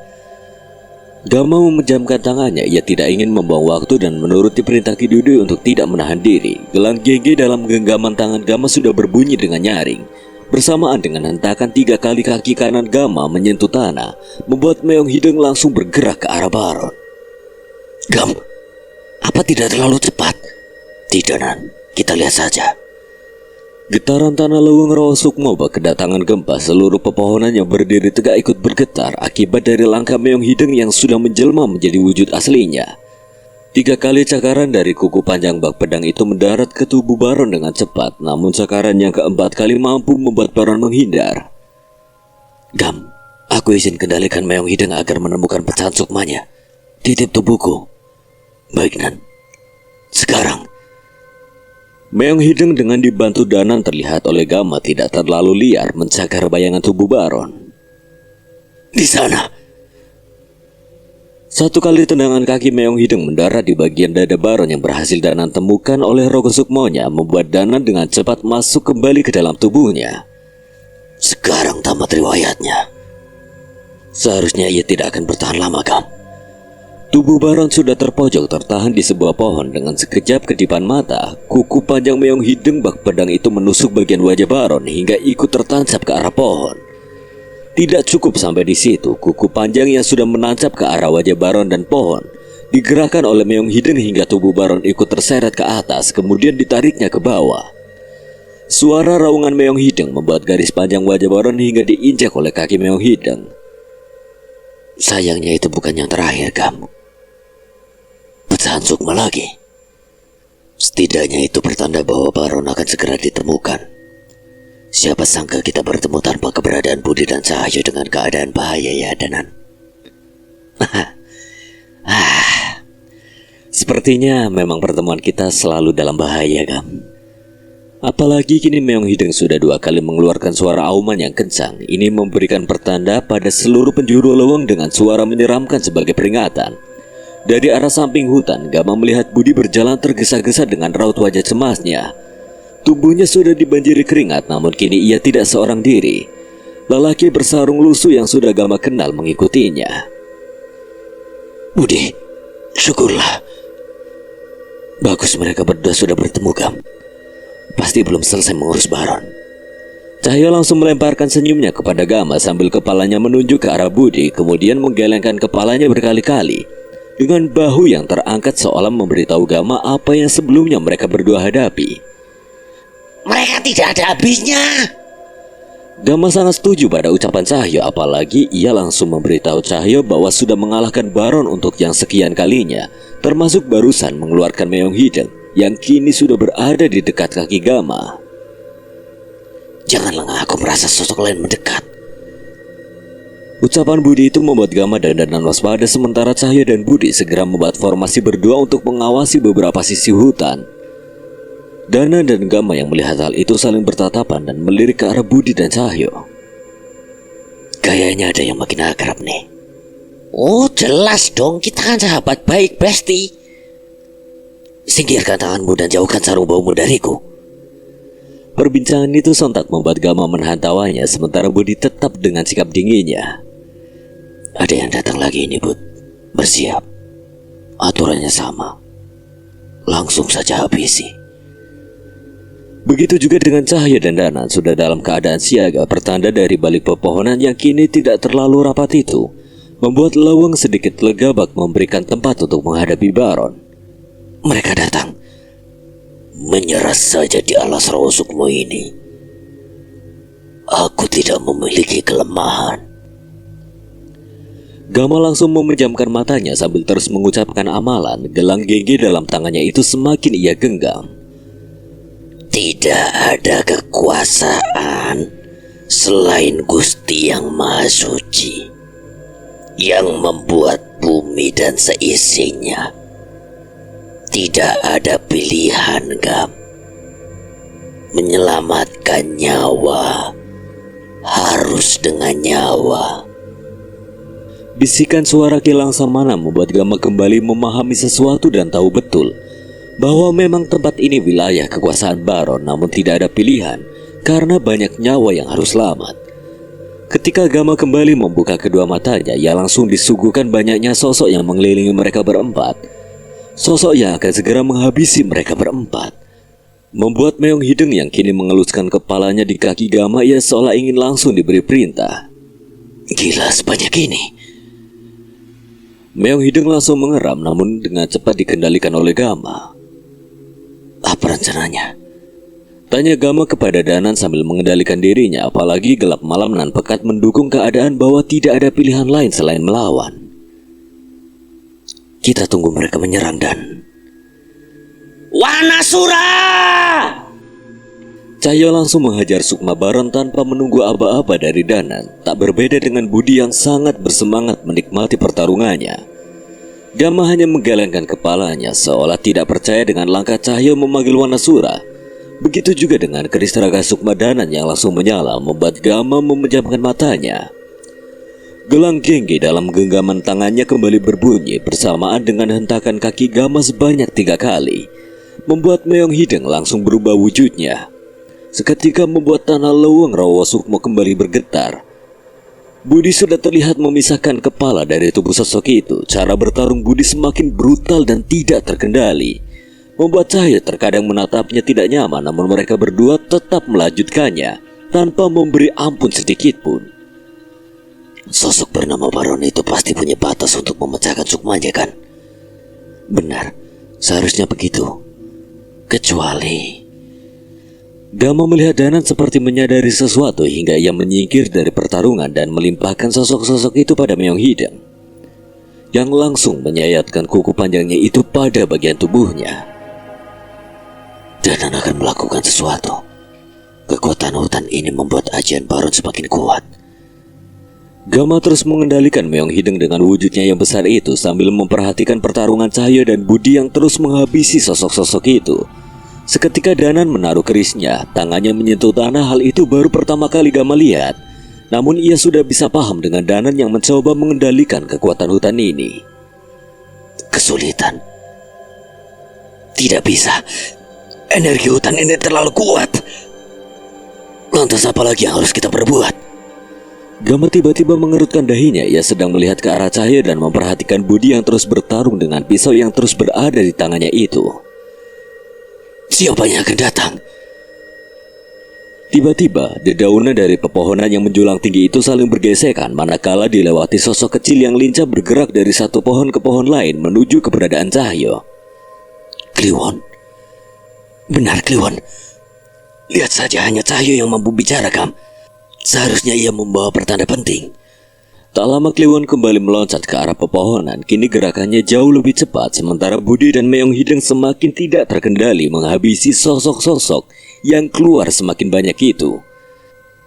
Gama memejamkan tangannya. Ia tidak ingin membuang waktu dan menuruti perintah Kidudi untuk tidak menahan diri. Gelang GG dalam genggaman tangan Gama sudah berbunyi dengan nyaring. Bersamaan dengan hentakan 3 kali kaki kanan Gama menyentuh tanah, membuat Meong Hideng langsung bergerak ke arah Baron. Gam, apa tidak terlalu cepat? Tidak, Nan. Kita lihat saja. Getaran tanah leweng rawa sukmo bak kedatangan gempa. Seluruh pepohonan yang berdiri tegak ikut bergetar akibat dari langkah Meong Hideng yang sudah menjelma menjadi wujud aslinya. 3 kali cakaran dari kuku panjang bak pedang itu mendarat ke tubuh Baron dengan cepat, namun cakaran yang keempat kali mampu membuat Baron menghindar. Gam, aku izin kendalikan Meong Hideng agar menemukan pecahan sukmanya. Titip tubuhku. Baik, Nan. Sekarang Meong Hideng dengan dibantu Danan terlihat oleh Gama tidak terlalu liar mencakar bayangan tubuh Baron. Di sana. 1 kali tendangan kaki Meong Hideng mendarat di bagian dada Baron yang berhasil Danan temukan oleh rogo sukmonya, membuat Danan dengan cepat masuk kembali ke dalam tubuhnya. Sekarang tamat riwayatnya. Seharusnya ia tidak akan bertahan lama, Gam. Tubuh Baron sudah terpojok tertahan di sebuah pohon. Dengan sekejap kedipan mata, kuku panjang Meong Hideng bak pedang itu menusuk bagian wajah Baron hingga ikut tertancap ke arah pohon. Tidak cukup sampai di situ, kuku panjang yang sudah menancap ke arah wajah Baron dan pohon digerakkan oleh Meong Hideng hingga tubuh Baron ikut terseret ke atas, kemudian ditariknya ke bawah. Suara raungan Meong Hideng membuat garis panjang wajah Baron hingga diinjak oleh kaki Meong Hideng. Sayangnya itu bukan yang terakhir, Gam. Pecahan sukma lagi. Setidaknya itu pertanda bahwa Baron akan segera ditemukan. Siapa sangka kita bertemu tanpa keberadaan Budi dan Cahyo dengan keadaan bahaya, ya, Danan. Sepertinya memang pertemuan kita selalu dalam bahaya, Gam. Apalagi kini Meong Hideng sudah 2 kali mengeluarkan suara auman yang kencang. Ini memberikan pertanda pada seluruh penjuru leweng dengan suara menyeramkan sebagai peringatan. Dari arah samping hutan, Gama melihat Budi berjalan tergesa-gesa dengan raut wajah cemasnya. Tubuhnya sudah dibanjiri keringat, namun kini ia tidak seorang diri. Lelaki bersarung lusuh yang sudah Gama kenal mengikutinya. Budi, syukurlah. Bagus mereka berdua sudah bertemu, Gam. Pasti belum selesai mengurus Baron. Cahyo langsung melemparkan senyumnya kepada Gama sambil kepalanya menunjuk ke arah Budi, kemudian menggelengkan kepalanya berkali-kali. Dengan bahu yang terangkat seolah memberitahu Gama apa yang sebelumnya mereka berdua hadapi. Mereka tidak ada habisnya. Gama sangat setuju pada ucapan Cahyo, apalagi ia langsung memberitahu Cahyo bahwa sudah mengalahkan Baron untuk yang sekian kalinya, termasuk barusan mengeluarkan Meong Hideng yang kini sudah berada di dekat kaki Gama. Janganlah aku merasa sosok lain mendekat. Ucapan Budi itu membuat Gama dan Danan waspada, sementara Cahyo dan Budi segera membuat formasi berdua untuk mengawasi beberapa sisi hutan. Danan dan Gama yang melihat hal itu saling bertatapan dan melirik ke arah Budi dan Cahyo. Kayaknya ada yang makin akrab nih. Oh jelas dong, kita kan sahabat baik, Besti. Singkirkan tanganmu dan jauhkan sarung baumu dariku. Perbincangan itu sontak membuat Gama menghantawanya, sementara Budi tetap dengan sikap dinginnya. Ada yang datang lagi ini, Bud. Bersiap. Aturannya sama. Langsung saja habisi. Begitu juga dengan Cahyo dan Danan sudah dalam keadaan siaga, pertanda dari balik pepohonan yang kini tidak terlalu rapat itu membuat Lawang sedikit lega bak memberikan tempat untuk menghadapi Baron. Mereka datang. Menyerah saja di alas rawa sukmo ini. Aku tidak memiliki kelemahan. Gama langsung memejamkan matanya sambil terus mengucapkan amalan. Gelang gengge dalam tangannya itu semakin ia genggam. Tidak ada kekuasaan selain Gusti yang Maha Suci yang membuat bumi dan seisinya. Tidak ada pilihan, Gam. Menyelamatkan nyawa harus dengan nyawa. Bisikan suara Kilang Samana membuat Gama kembali memahami sesuatu dan tahu betul bahwa memang tempat ini wilayah kekuasaan Baron, namun tidak ada pilihan karena banyak nyawa yang harus selamat. Ketika Gama kembali membuka kedua matanya, ia langsung disuguhkan banyaknya sosok yang mengelilingi mereka berempat. Sosok yang akan segera menghabisi mereka berempat. Membuat Meong Hideng yang kini mengeluskan kepalanya di kaki Gama, ia seolah ingin langsung diberi perintah. Gila sebanyak ini. Meong Hideng langsung mengeram, namun dengan cepat dikendalikan oleh Gama. Apa rencananya? Tanya Gama kepada Danan sambil mengendalikan dirinya, apalagi gelap malam nan pekat mendukung keadaan bahwa tidak ada pilihan lain selain melawan. Kita tunggu mereka menyerang dan... Wanasura! Cahyo langsung menghajar Sukma Baron tanpa menunggu aba-aba dari Danan. Tak berbeda dengan Budi yang sangat bersemangat menikmati pertarungannya. Gama hanya menggelengkan kepalanya seolah tidak percaya dengan langkah Cahyo memanggil Wanasura. Begitu juga dengan keris raga Sukma Danan yang langsung menyala, membuat Gama memejamkan matanya. Gelang gengge dalam genggaman tangannya kembali berbunyi bersamaan dengan hentakan kaki Gama sebanyak 3 kali, membuat Meong Hideng langsung berubah wujudnya. Seketika membuat tanah leweng rawa sukmo kembali bergetar. Budi sudah terlihat memisahkan kepala dari tubuh sosok itu. Cara bertarung Budi semakin brutal dan tidak terkendali, membuat Cahyo terkadang menatapnya tidak nyaman, namun mereka berdua tetap melanjutkannya tanpa memberi ampun sedikit pun. Sosok bernama Baron itu pasti punya batas untuk memecahkan sukmanya, kan? Benar, seharusnya begitu. Kecuali... Gama melihat Danan seperti menyadari sesuatu hingga ia menyingkir dari pertarungan dan melimpahkan sosok-sosok itu pada Meong Hideng, yang langsung menyayatkan kuku panjangnya itu pada bagian tubuhnya. Danan akan melakukan sesuatu. Kekuatan hutan ini membuat ajian Baron semakin kuat. Gama terus mengendalikan Meong Hideng dengan wujudnya yang besar itu sambil memperhatikan pertarungan Cahyo dan Budi yang terus menghabisi sosok-sosok itu. Seketika Danan menaruh kerisnya, tangannya menyentuh tanah. Hal itu baru pertama kali Gama lihat. Namun ia sudah bisa paham dengan Danan yang mencoba mengendalikan kekuatan hutan ini. Kesulitan. Tidak bisa. Energi hutan ini terlalu kuat. Lantas apa lagi yang harus kita perbuat? Gama tiba-tiba mengerutkan dahinya. Ia sedang melihat ke arah Cahyo dan memperhatikan Budi yang terus bertarung dengan pisau yang terus berada di tangannya itu. Siapa yang akan datang? Tiba-tiba, dedaunan dari pepohonan yang menjulang tinggi itu saling bergesekan manakala dilewati sosok kecil yang lincah bergerak dari satu pohon ke pohon lain menuju keberadaan Cahyo. Kliwon. Benar, Kliwon. Lihat saja, hanya Cahyo yang mampu bicara, Kam. Seharusnya ia membawa pertanda penting. Tak lama Kliwon kembali meloncat ke arah pepohonan. Kini gerakannya jauh lebih cepat, sementara Budi dan Meong Hideng semakin tidak terkendali menghabisi sosok-sosok yang keluar semakin banyak itu.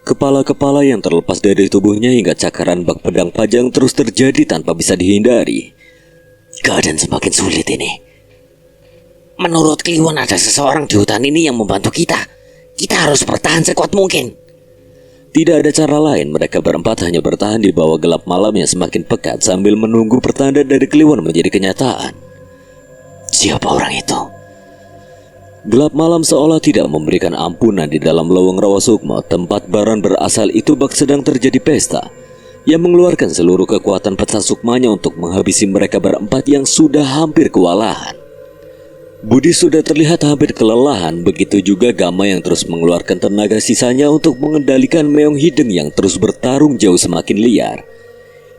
Kepala-kepala yang terlepas dari tubuhnya hingga cakaran bak pedang pajang terus terjadi tanpa bisa dihindari. Keadaan semakin sulit ini. Menurut Kliwon ada seseorang di hutan ini yang membantu kita. Kita harus bertahan sekuat mungkin. Tidak ada cara lain, mereka berempat hanya bertahan di bawah gelap malam yang semakin pekat sambil menunggu pertanda dari Kliwon menjadi kenyataan. Siapa orang itu? Gelap malam seolah tidak memberikan ampunan di dalam lowong Rawa Sukma. Tempat Baron berasal itu bak sedang terjadi pesta. Ia mengeluarkan seluruh kekuatan peca sukmanya untuk menghabisi mereka berempat yang sudah hampir kewalahan. Budi sudah terlihat hampir kelelahan, begitu juga Gama yang terus mengeluarkan tenaga sisanya untuk mengendalikan Meong Hideng yang terus bertarung jauh semakin liar.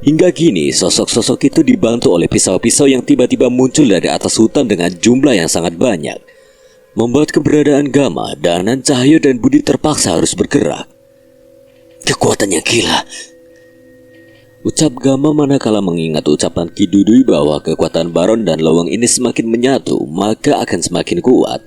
Hingga kini sosok-sosok itu dibantu oleh pisau-pisau yang tiba-tiba muncul dari atas hutan dengan jumlah yang sangat banyak, membuat keberadaan Gama, Danan, Cahyo, dan Budi terpaksa harus bergerak. Kekuatannya gila. Ucap Gama manakala mengingat ucapan Ki Dudui bahwa kekuatan Baron dan Lowong ini semakin menyatu, maka akan semakin kuat.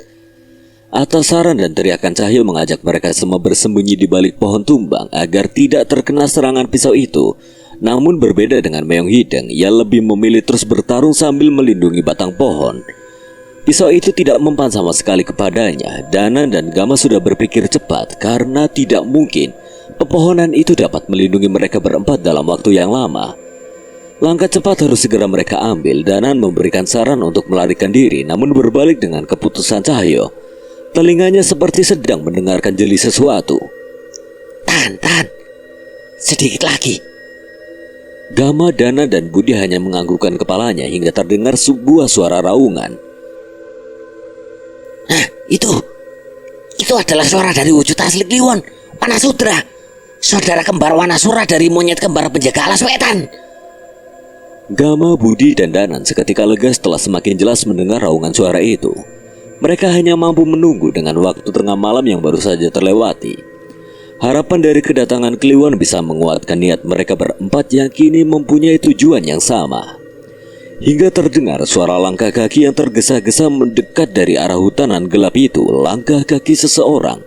Atas saran dan teriakan Cahyo mengajak mereka semua bersembunyi di balik pohon tumbang agar tidak terkena serangan pisau itu. Namun berbeda dengan Meong Hideng, ia lebih memilih terus bertarung sambil melindungi batang pohon. Pisau itu tidak mempan sama sekali kepadanya. Danan dan Gama sudah berpikir cepat karena tidak mungkin pepohonan itu dapat melindungi mereka berempat dalam waktu yang lama. Langkah cepat harus segera mereka ambil. Danan memberikan saran untuk melarikan diri, namun berbalik dengan keputusan Cahyo. Telinganya seperti sedang mendengarkan jeli sesuatu. Tahan. Sedikit lagi. Gama, Dana, dan Budi hanya menganggukkan kepalanya hingga terdengar sebuah suara raungan. Nah, itu adalah suara dari wujud asli Kliwon, Wanasudra, saudara kembar Wanasura dari monyet kembar penjaga alas wetan. Gama, Budi, dan Danan seketika lega setelah semakin jelas mendengar raungan suara itu. Mereka hanya mampu menunggu dengan waktu tengah malam yang baru saja terlewati. Harapan dari kedatangan Kliwon bisa menguatkan niat mereka berempat yang kini mempunyai tujuan yang sama. Hingga terdengar suara langkah kaki yang tergesa-gesa mendekat dari arah hutanan gelap itu. Langkah kaki seseorang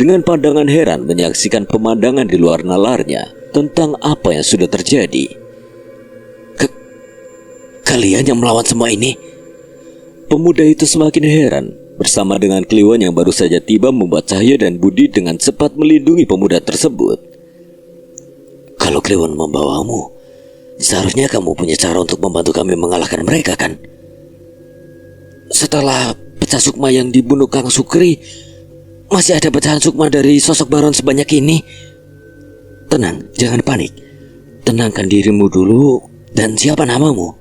dengan pandangan heran menyaksikan pemandangan di luar nalarnya tentang apa yang sudah terjadi. Kalian yang melawan semua ini? Pemuda itu semakin heran. Bersama dengan Kliwon yang baru saja tiba membuat Cahyo dan Budi dengan cepat melindungi pemuda tersebut. Kalau Kliwon membawamu, seharusnya kamu punya cara untuk membantu kami mengalahkan mereka, kan? Setelah pecah sukma yang dibunuh Kang Sukri, masih ada pecahan sukma dari sosok Baron sebanyak ini. Tenang, jangan panik. Tenangkan dirimu dulu. Dan siapa namamu?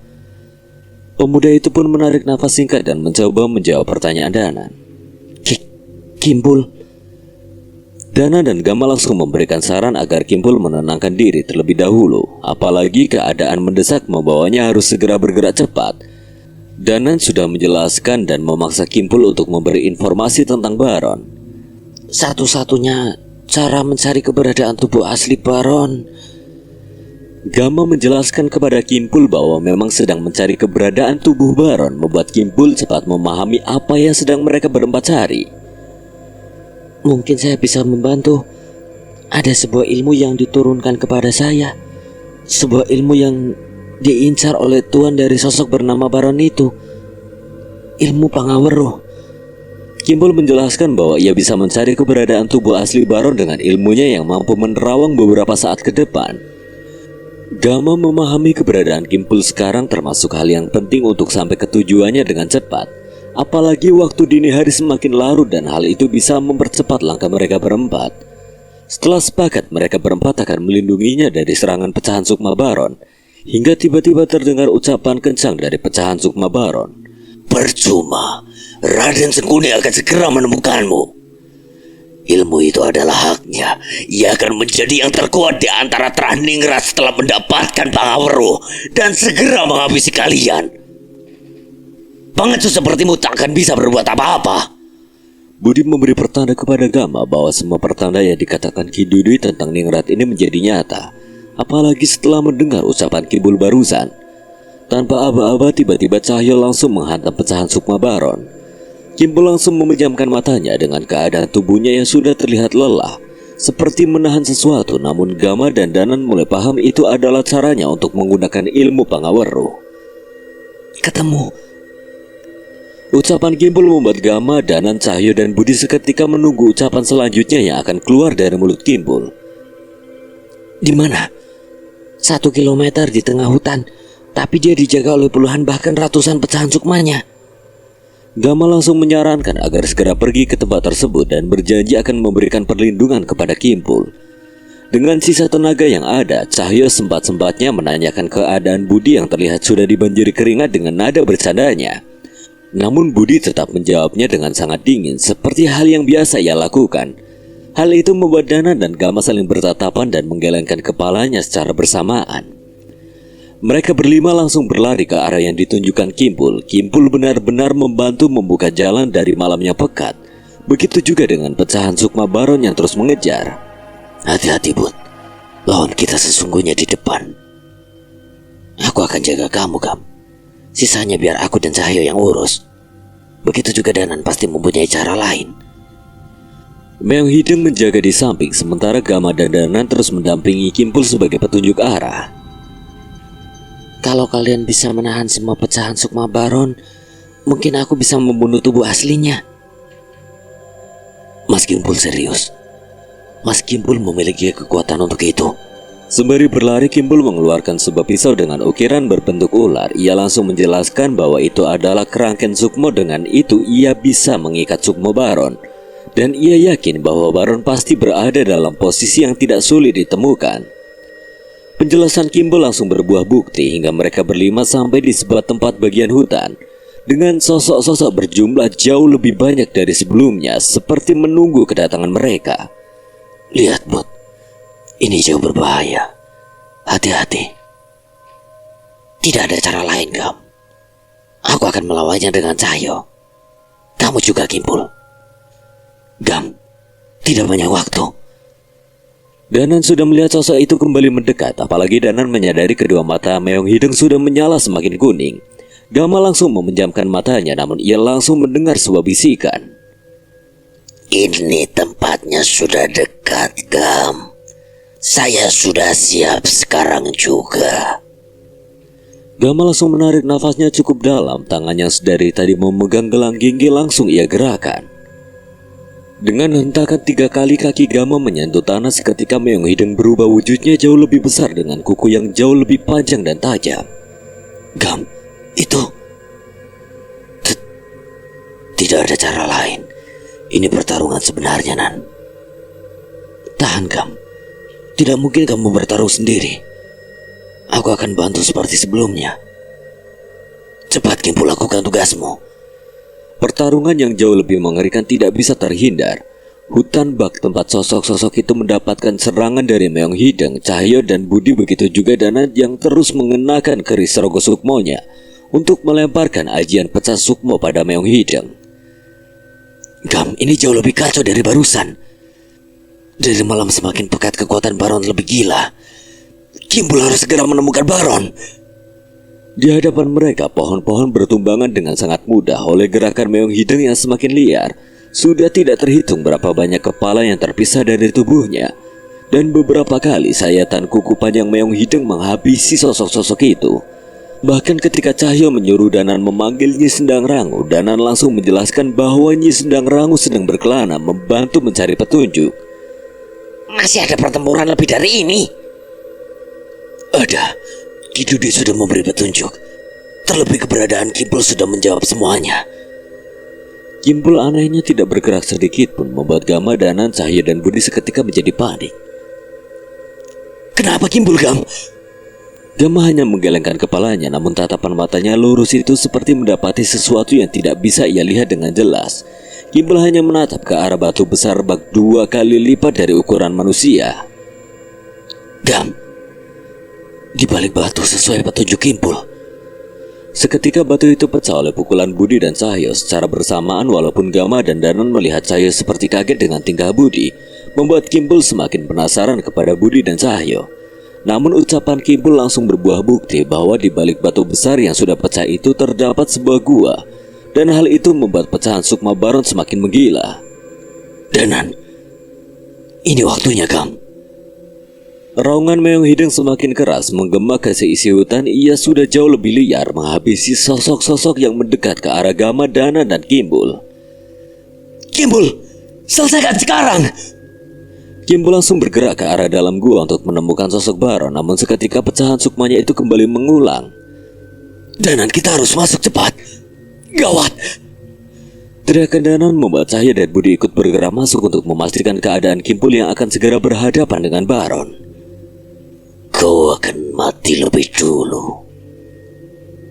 Pemuda itu pun menarik nafas singkat dan mencoba menjawab pertanyaan Danan. Kimpul. Danan dan Gama langsung memberikan saran agar Kimpul menenangkan diri terlebih dahulu. Apalagi keadaan mendesak membawanya harus segera bergerak cepat. Danan sudah menjelaskan dan memaksa Kimpul untuk memberi informasi tentang Baron. Satu-satunya cara mencari keberadaan tubuh asli Baron. Gama menjelaskan kepada Kimpul bahwa memang sedang mencari keberadaan tubuh Baron, membuat Kimpul cepat memahami apa yang sedang mereka berempat cari. Mungkin saya bisa membantu. Ada sebuah ilmu yang diturunkan kepada saya. Sebuah ilmu yang diincar oleh tuan dari sosok bernama Baron itu. Ilmu Pangaweruh. Kimpul menjelaskan bahwa ia bisa mencari keberadaan tubuh asli Baron dengan ilmunya yang mampu menerawang beberapa saat ke depan. Gama memahami keberadaan Kimpul sekarang termasuk hal yang penting untuk sampai ke tujuannya dengan cepat. Apalagi waktu dini hari semakin larut dan hal itu bisa mempercepat langkah mereka berempat. Setelah sepakat, mereka berempat akan melindunginya dari serangan pecahan sukma Baron. Hingga tiba-tiba terdengar ucapan kencang dari pecahan sukma Baron. Percuma, Raden Sengkuni akan segera menemukanmu. Ilmu itu adalah haknya. Ia akan menjadi yang terkuat di antara Traningrat setelah mendapatkan Pangaweruh dan segera menghabisi kalian. Pengecut sepertimu tak akan bisa berbuat apa-apa. Budi memberi pertanda kepada Gama bahwa semua pertanda yang dikatakan Ki Dudui tentang Ningrat ini menjadi nyata. Apalagi setelah mendengar ucapan Kibul barusan. Tanpa aba-aba tiba-tiba Cahyo langsung menghantam pecahan sukma Baron. Kimpul langsung memejamkan matanya dengan keadaan tubuhnya yang sudah terlihat lelah. seperti menahan sesuatu, namun Gama dan Danan mulai paham itu adalah caranya untuk menggunakan ilmu Pangaweruh. Ketemu. Ucapan Kimpul membuat Gama, Danan, Cahyo, dan Budi seketika menunggu ucapan selanjutnya yang akan keluar dari mulut Kimpul. Di mana? 1 kilometer di tengah hutan, tapi dia dijaga oleh puluhan bahkan ratusan pecahan sukmanya. Gama langsung menyarankan agar segera pergi ke tempat tersebut dan berjanji akan memberikan perlindungan kepada Kimpul. Dengan sisa tenaga yang ada, Cahyo sempat-sempatnya menanyakan keadaan Budi yang terlihat sudah dibanjiri keringat dengan nada bercandanya. Namun Budi tetap menjawabnya dengan sangat dingin, seperti hal yang biasa ia lakukan. Hal itu membuat Danan dan Gama saling bertatapan dan menggelengkan kepalanya secara bersamaan. Mereka berlima langsung berlari ke arah yang ditunjukkan Kimpul. Kimpul benar-benar membantu membuka jalan dari malam yang pekat. Begitu juga dengan pecahan sukma Baron yang terus mengejar. Hati-hati, Bud. Lawan kita sesungguhnya di depan. Aku akan jaga kamu, Gam. Sisanya biar aku dan Cahyo yang urus. Begitu juga Danan pasti mempunyai cara lain. Meong Hideng menjaga di samping, sementara Gama dan Danan terus mendampingi Kimpul sebagai petunjuk arah. Kalau kalian bisa menahan semua pecahan sukma Baron, mungkin aku bisa membunuh tubuh aslinya. Mas Kimpul serius. Mas Kimpul memiliki kekuatan untuk itu. Sembari berlari, Kimpul mengeluarkan sebuah pisau dengan ukiran berbentuk ular. Ia langsung menjelaskan bahwa itu adalah kerangken sukmo. Dengan itu ia bisa mengikat sukmo Baron. Dan ia yakin bahwa Baron pasti berada dalam posisi yang tidak sulit ditemukan. Penjelasan Kimpul langsung berbuah bukti hingga mereka berlima sampai di sebuah tempat bagian hutan. Dengan sosok-sosok berjumlah jauh lebih banyak dari sebelumnya, seperti menunggu kedatangan mereka. Lihat, Bud. Ini jauh berbahaya. Hati-hati. Tidak ada cara lain, Gam. Aku akan melawannya dengan Cahyo. Kamu juga, Kimpul. Gam, tidak banyak waktu. Danan sudah melihat sosok itu kembali mendekat, apalagi Danan menyadari kedua mata Meong Hideng sudah menyala semakin kuning. Gama langsung memejamkan matanya, namun ia langsung mendengar sebuah bisikan. Ini tempatnya sudah dekat, Gam. Saya sudah siap sekarang juga. Gama langsung menarik nafasnya cukup dalam, tangannya sedari tadi memegang gelang ginggi langsung ia gerakan. Dengan hentakan 3 kali kaki Gama menyentuh tanah, seketika Meong Hideng berubah wujudnya jauh lebih besar dengan kuku yang jauh lebih panjang dan tajam. Gam, itu... Tidak ada cara lain. Ini pertarungan sebenarnya, Nan. Tahan, Gam. Tidak mungkin kamu bertarung sendiri. Aku akan bantu seperti sebelumnya. Cepat, Kimpul, lakukan tugasmu. Pertarungan yang jauh lebih mengerikan tidak bisa terhindar. Hutan bak tempat sosok-sosok itu mendapatkan serangan dari Meong Hideng, Cahyo, dan Budi, begitu juga Danan yang terus mengenakan keris rogo sukmonya untuk melemparkan ajian pecah sukmo pada Meong Hideng. Gam, ini jauh lebih kacau dari barusan. Dari malam semakin pekat, kekuatan Baron lebih gila. Kimpul harus segera menemukan Baron. Di hadapan mereka, pohon-pohon bertumbangan dengan sangat mudah oleh gerakan Meong Hideng yang semakin liar. Sudah tidak terhitung berapa banyak kepala yang terpisah dari tubuhnya. Dan beberapa kali sayatan kuku panjang Meong Hideng menghabisi sosok-sosok itu. Bahkan ketika Cahyo menyuruh Danan memanggil Nyi Sendang Rangu, Danan langsung menjelaskan bahwa Nyi Sendang Rangu sedang berkelana membantu mencari petunjuk. Masih ada pertempuran lebih dari ini? Ada. Kidudi sudah memberi petunjuk. Terlebih keberadaan Kimpul sudah menjawab semuanya. Kimpul anehnya tidak bergerak sedikit pun, membuat Gama, Danan, Cahyo, dan Budi seketika menjadi panik. Kenapa Kimpul, Gam? Gama hanya menggelengkan kepalanya, namun tatapan matanya lurus itu seperti mendapati sesuatu yang tidak bisa ia lihat dengan jelas. Kimpul hanya menatap ke arah batu besar bak 2 kali lipat dari ukuran manusia. Gam, di balik batu sesuai petunjuk Kimpul. Seketika batu itu pecah oleh pukulan Budi dan Cahyo secara bersamaan. Walaupun Gama dan Danan melihat Cahyo seperti kaget dengan tingkah Budi, membuat Kimpul semakin penasaran kepada Budi dan Cahyo. Namun ucapan Kimpul langsung berbuah bukti bahwa di balik batu besar yang sudah pecah itu terdapat sebuah gua. Dan hal itu membuat pecahan sukma Baron semakin menggila. Danan, Ini waktunya, Gam. Raungan Meong Hideng semakin keras menggema ke seisi hutan. Ia sudah jauh lebih liar menghabisi sosok-sosok yang mendekat ke arah Gama, Danan, dan Kimbul. Kimbul, selesaikan sekarang! Kimbul langsung bergerak ke arah dalam gua untuk menemukan sosok Baron, namun seketika pecahan sukmanya itu kembali mengulang. Danan, kita harus masuk cepat. Gawat! Teriakan Danan membuat Cahaya dan Budi ikut bergerak masuk untuk memastikan keadaan Kimbul yang akan segera berhadapan dengan Baron. Kau akan mati lebih dulu.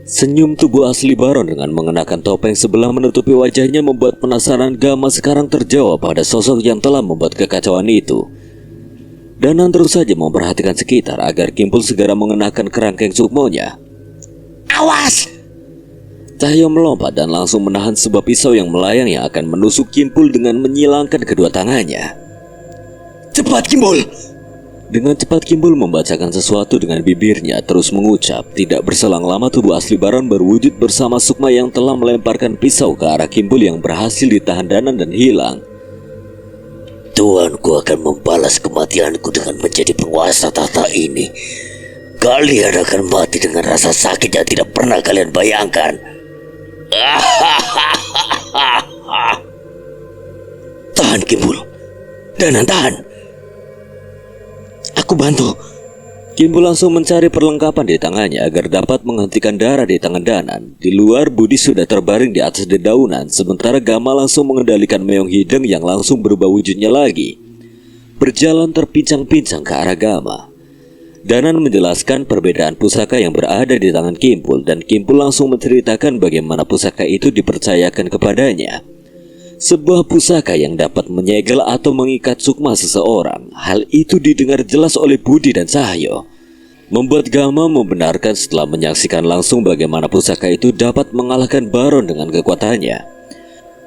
Senyum tubuh asli Baron dengan mengenakan topeng sebelah menutupi wajahnya membuat penasaran Gama sekarang terjawab pada sosok yang telah membuat kekacauan itu. Danan terus saja memperhatikan sekitar agar Kimbul segera mengenakan kerangkeng sukmonya. Awas! Cahaya melompat dan langsung menahan sebuah pisau yang melayang yang akan menusuk Kimbul dengan menyilangkan kedua tangannya. Cepat, Kimbul! Dengan cepat Kimbul membacakan sesuatu dengan bibirnya terus mengucap. Tidak berselang lama tubuh asli Baron berwujud bersama Sukma yang telah melemparkan pisau ke arah Kimbul yang berhasil ditahan Danan dan hilang. Tuanku akan membalas kematianku dengan menjadi penguasa tahta ini. Kalian akan mati dengan rasa sakit yang tidak pernah kalian bayangkan. Tahan, Kimbul. Danan, tahan. Aku bantu. Kimbul langsung mencari perlengkapan di tangannya agar dapat menghentikan darah di tangan Danan. Di luar, Budi sudah terbaring di atas dedaunan, sementara Gama langsung mengendalikan Meong Hideng yang langsung berubah wujudnya lagi. Berjalan terpincang-pincang ke arah Gama. Danan menjelaskan perbedaan pusaka yang berada di tangan Kimbul, dan Kimbul langsung menceritakan bagaimana pusaka itu dipercayakan kepadanya. Sebuah pusaka yang dapat menyegel atau mengikat sukma seseorang. Hal itu didengar jelas oleh Budi dan Cahyo, membuat Gama membenarkan setelah menyaksikan langsung bagaimana pusaka itu dapat mengalahkan Baron dengan kekuatannya.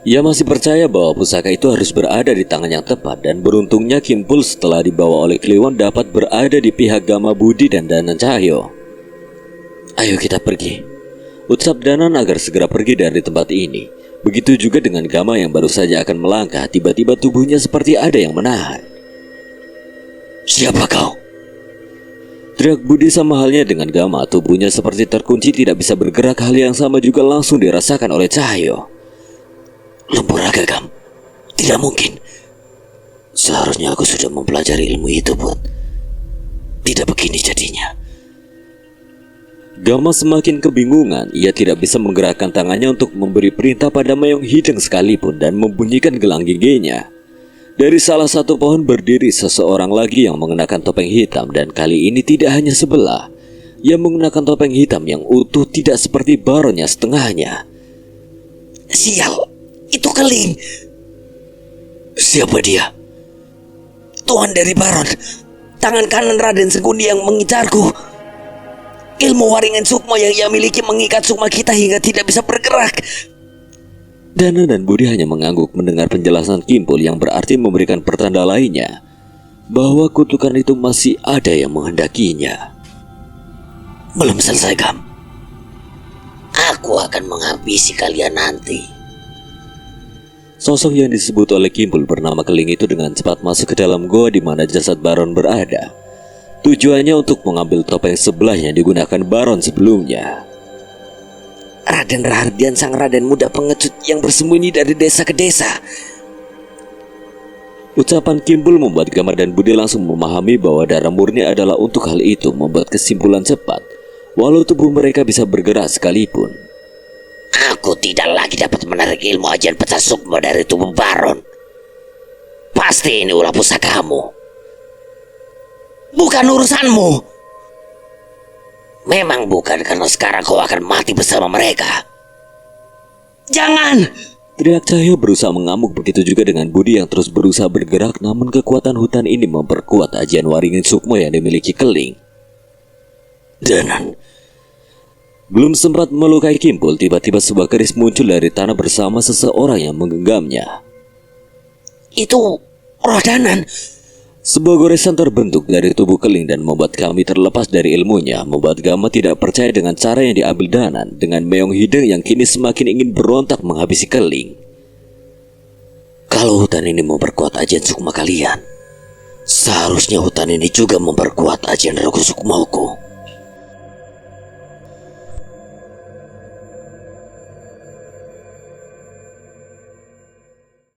Ia masih percaya bahwa pusaka itu harus berada di tangan yang tepat, dan beruntungnya Kimbul setelah dibawa oleh Kliwon dapat berada di pihak Gama, Budi, dan Danan Cahyo. Ayo kita pergi, ucap Danan agar segera pergi dari tempat ini. Begitu juga dengan Gama yang baru saja akan melangkah, tiba-tiba tubuhnya seperti ada yang menahan. Siapa kau? Teriak Budi. Sama halnya dengan Gama, tubuhnya seperti terkunci tidak bisa bergerak. Hal yang sama juga langsung dirasakan oleh Cahyo. Lempuraga, Gam. Tidak mungkin. Seharusnya aku sudah mempelajari ilmu itu, Bud. Tidak begini jadinya. Gama semakin kebingungan. Ia tidak bisa menggerakkan tangannya untuk memberi perintah pada Meong Hideng sekalipun dan membunyikan gelang giginya. Dari salah satu pohon berdiri seseorang lagi yang mengenakan topeng hitam, dan kali ini tidak hanya sebelah. Ia menggunakan topeng hitam yang utuh, tidak seperti Baronnya setengahnya. Sial, itu Keling. Siapa dia? Tuan dari Baron. Tangan kanan Raden Segundi yang mengincarku. Ilmu waringan sukma yang ia miliki mengikat sukma kita hingga tidak bisa bergerak. Danan dan Budi hanya mengangguk mendengar penjelasan Kimbul yang berarti memberikan pertanda lainnya bahwa kutukan itu masih ada yang menghendakinya. Belum selesai, Gam. Aku akan menghabisi kalian nanti. Sosok yang disebut oleh Kimbul bernama Keling itu dengan cepat masuk ke dalam goa di mana jasad Baron berada. Tujuannya untuk mengambil topeng sebelah yang digunakan Baron sebelumnya. Raden Rahardian, sang Raden muda pengecut yang bersembunyi dari desa ke desa. Ucapan Kimbul membuat Gama dan Budi langsung memahami bahwa darah murni adalah untuk hal itu, membuat kesimpulan cepat. Walau tubuh mereka bisa bergerak sekalipun. Aku tidak lagi dapat menarik ilmu ajian pecah sukma dari tubuh Baron. Pasti ini ulah pusakamu. Bukan urusanmu. Memang bukan, karena sekarang kau akan mati bersama mereka. Jangan! Teriak Cahyo berusaha mengamuk, begitu juga dengan Budi yang terus berusaha bergerak, namun kekuatan hutan ini memperkuat ajian waringin sukma yang dimiliki Keling. Danan. Belum sempat melukai Kimbul, tiba-tiba sebuah keris muncul dari tanah bersama seseorang yang menggenggamnya. Itu roh Danan. Sebuah goresan terbentuk dari tubuh Keling dan membuat kami terlepas dari ilmunya, membuat Gama tidak percaya dengan cara yang diambil Danan dengan Meong Hideng yang kini semakin ingin berontak menghabisi Keling. Kalau hutan ini memperkuat ajian sukma kalian, Seharusnya hutan ini juga memperkuat ajian Rogo Sukmoku.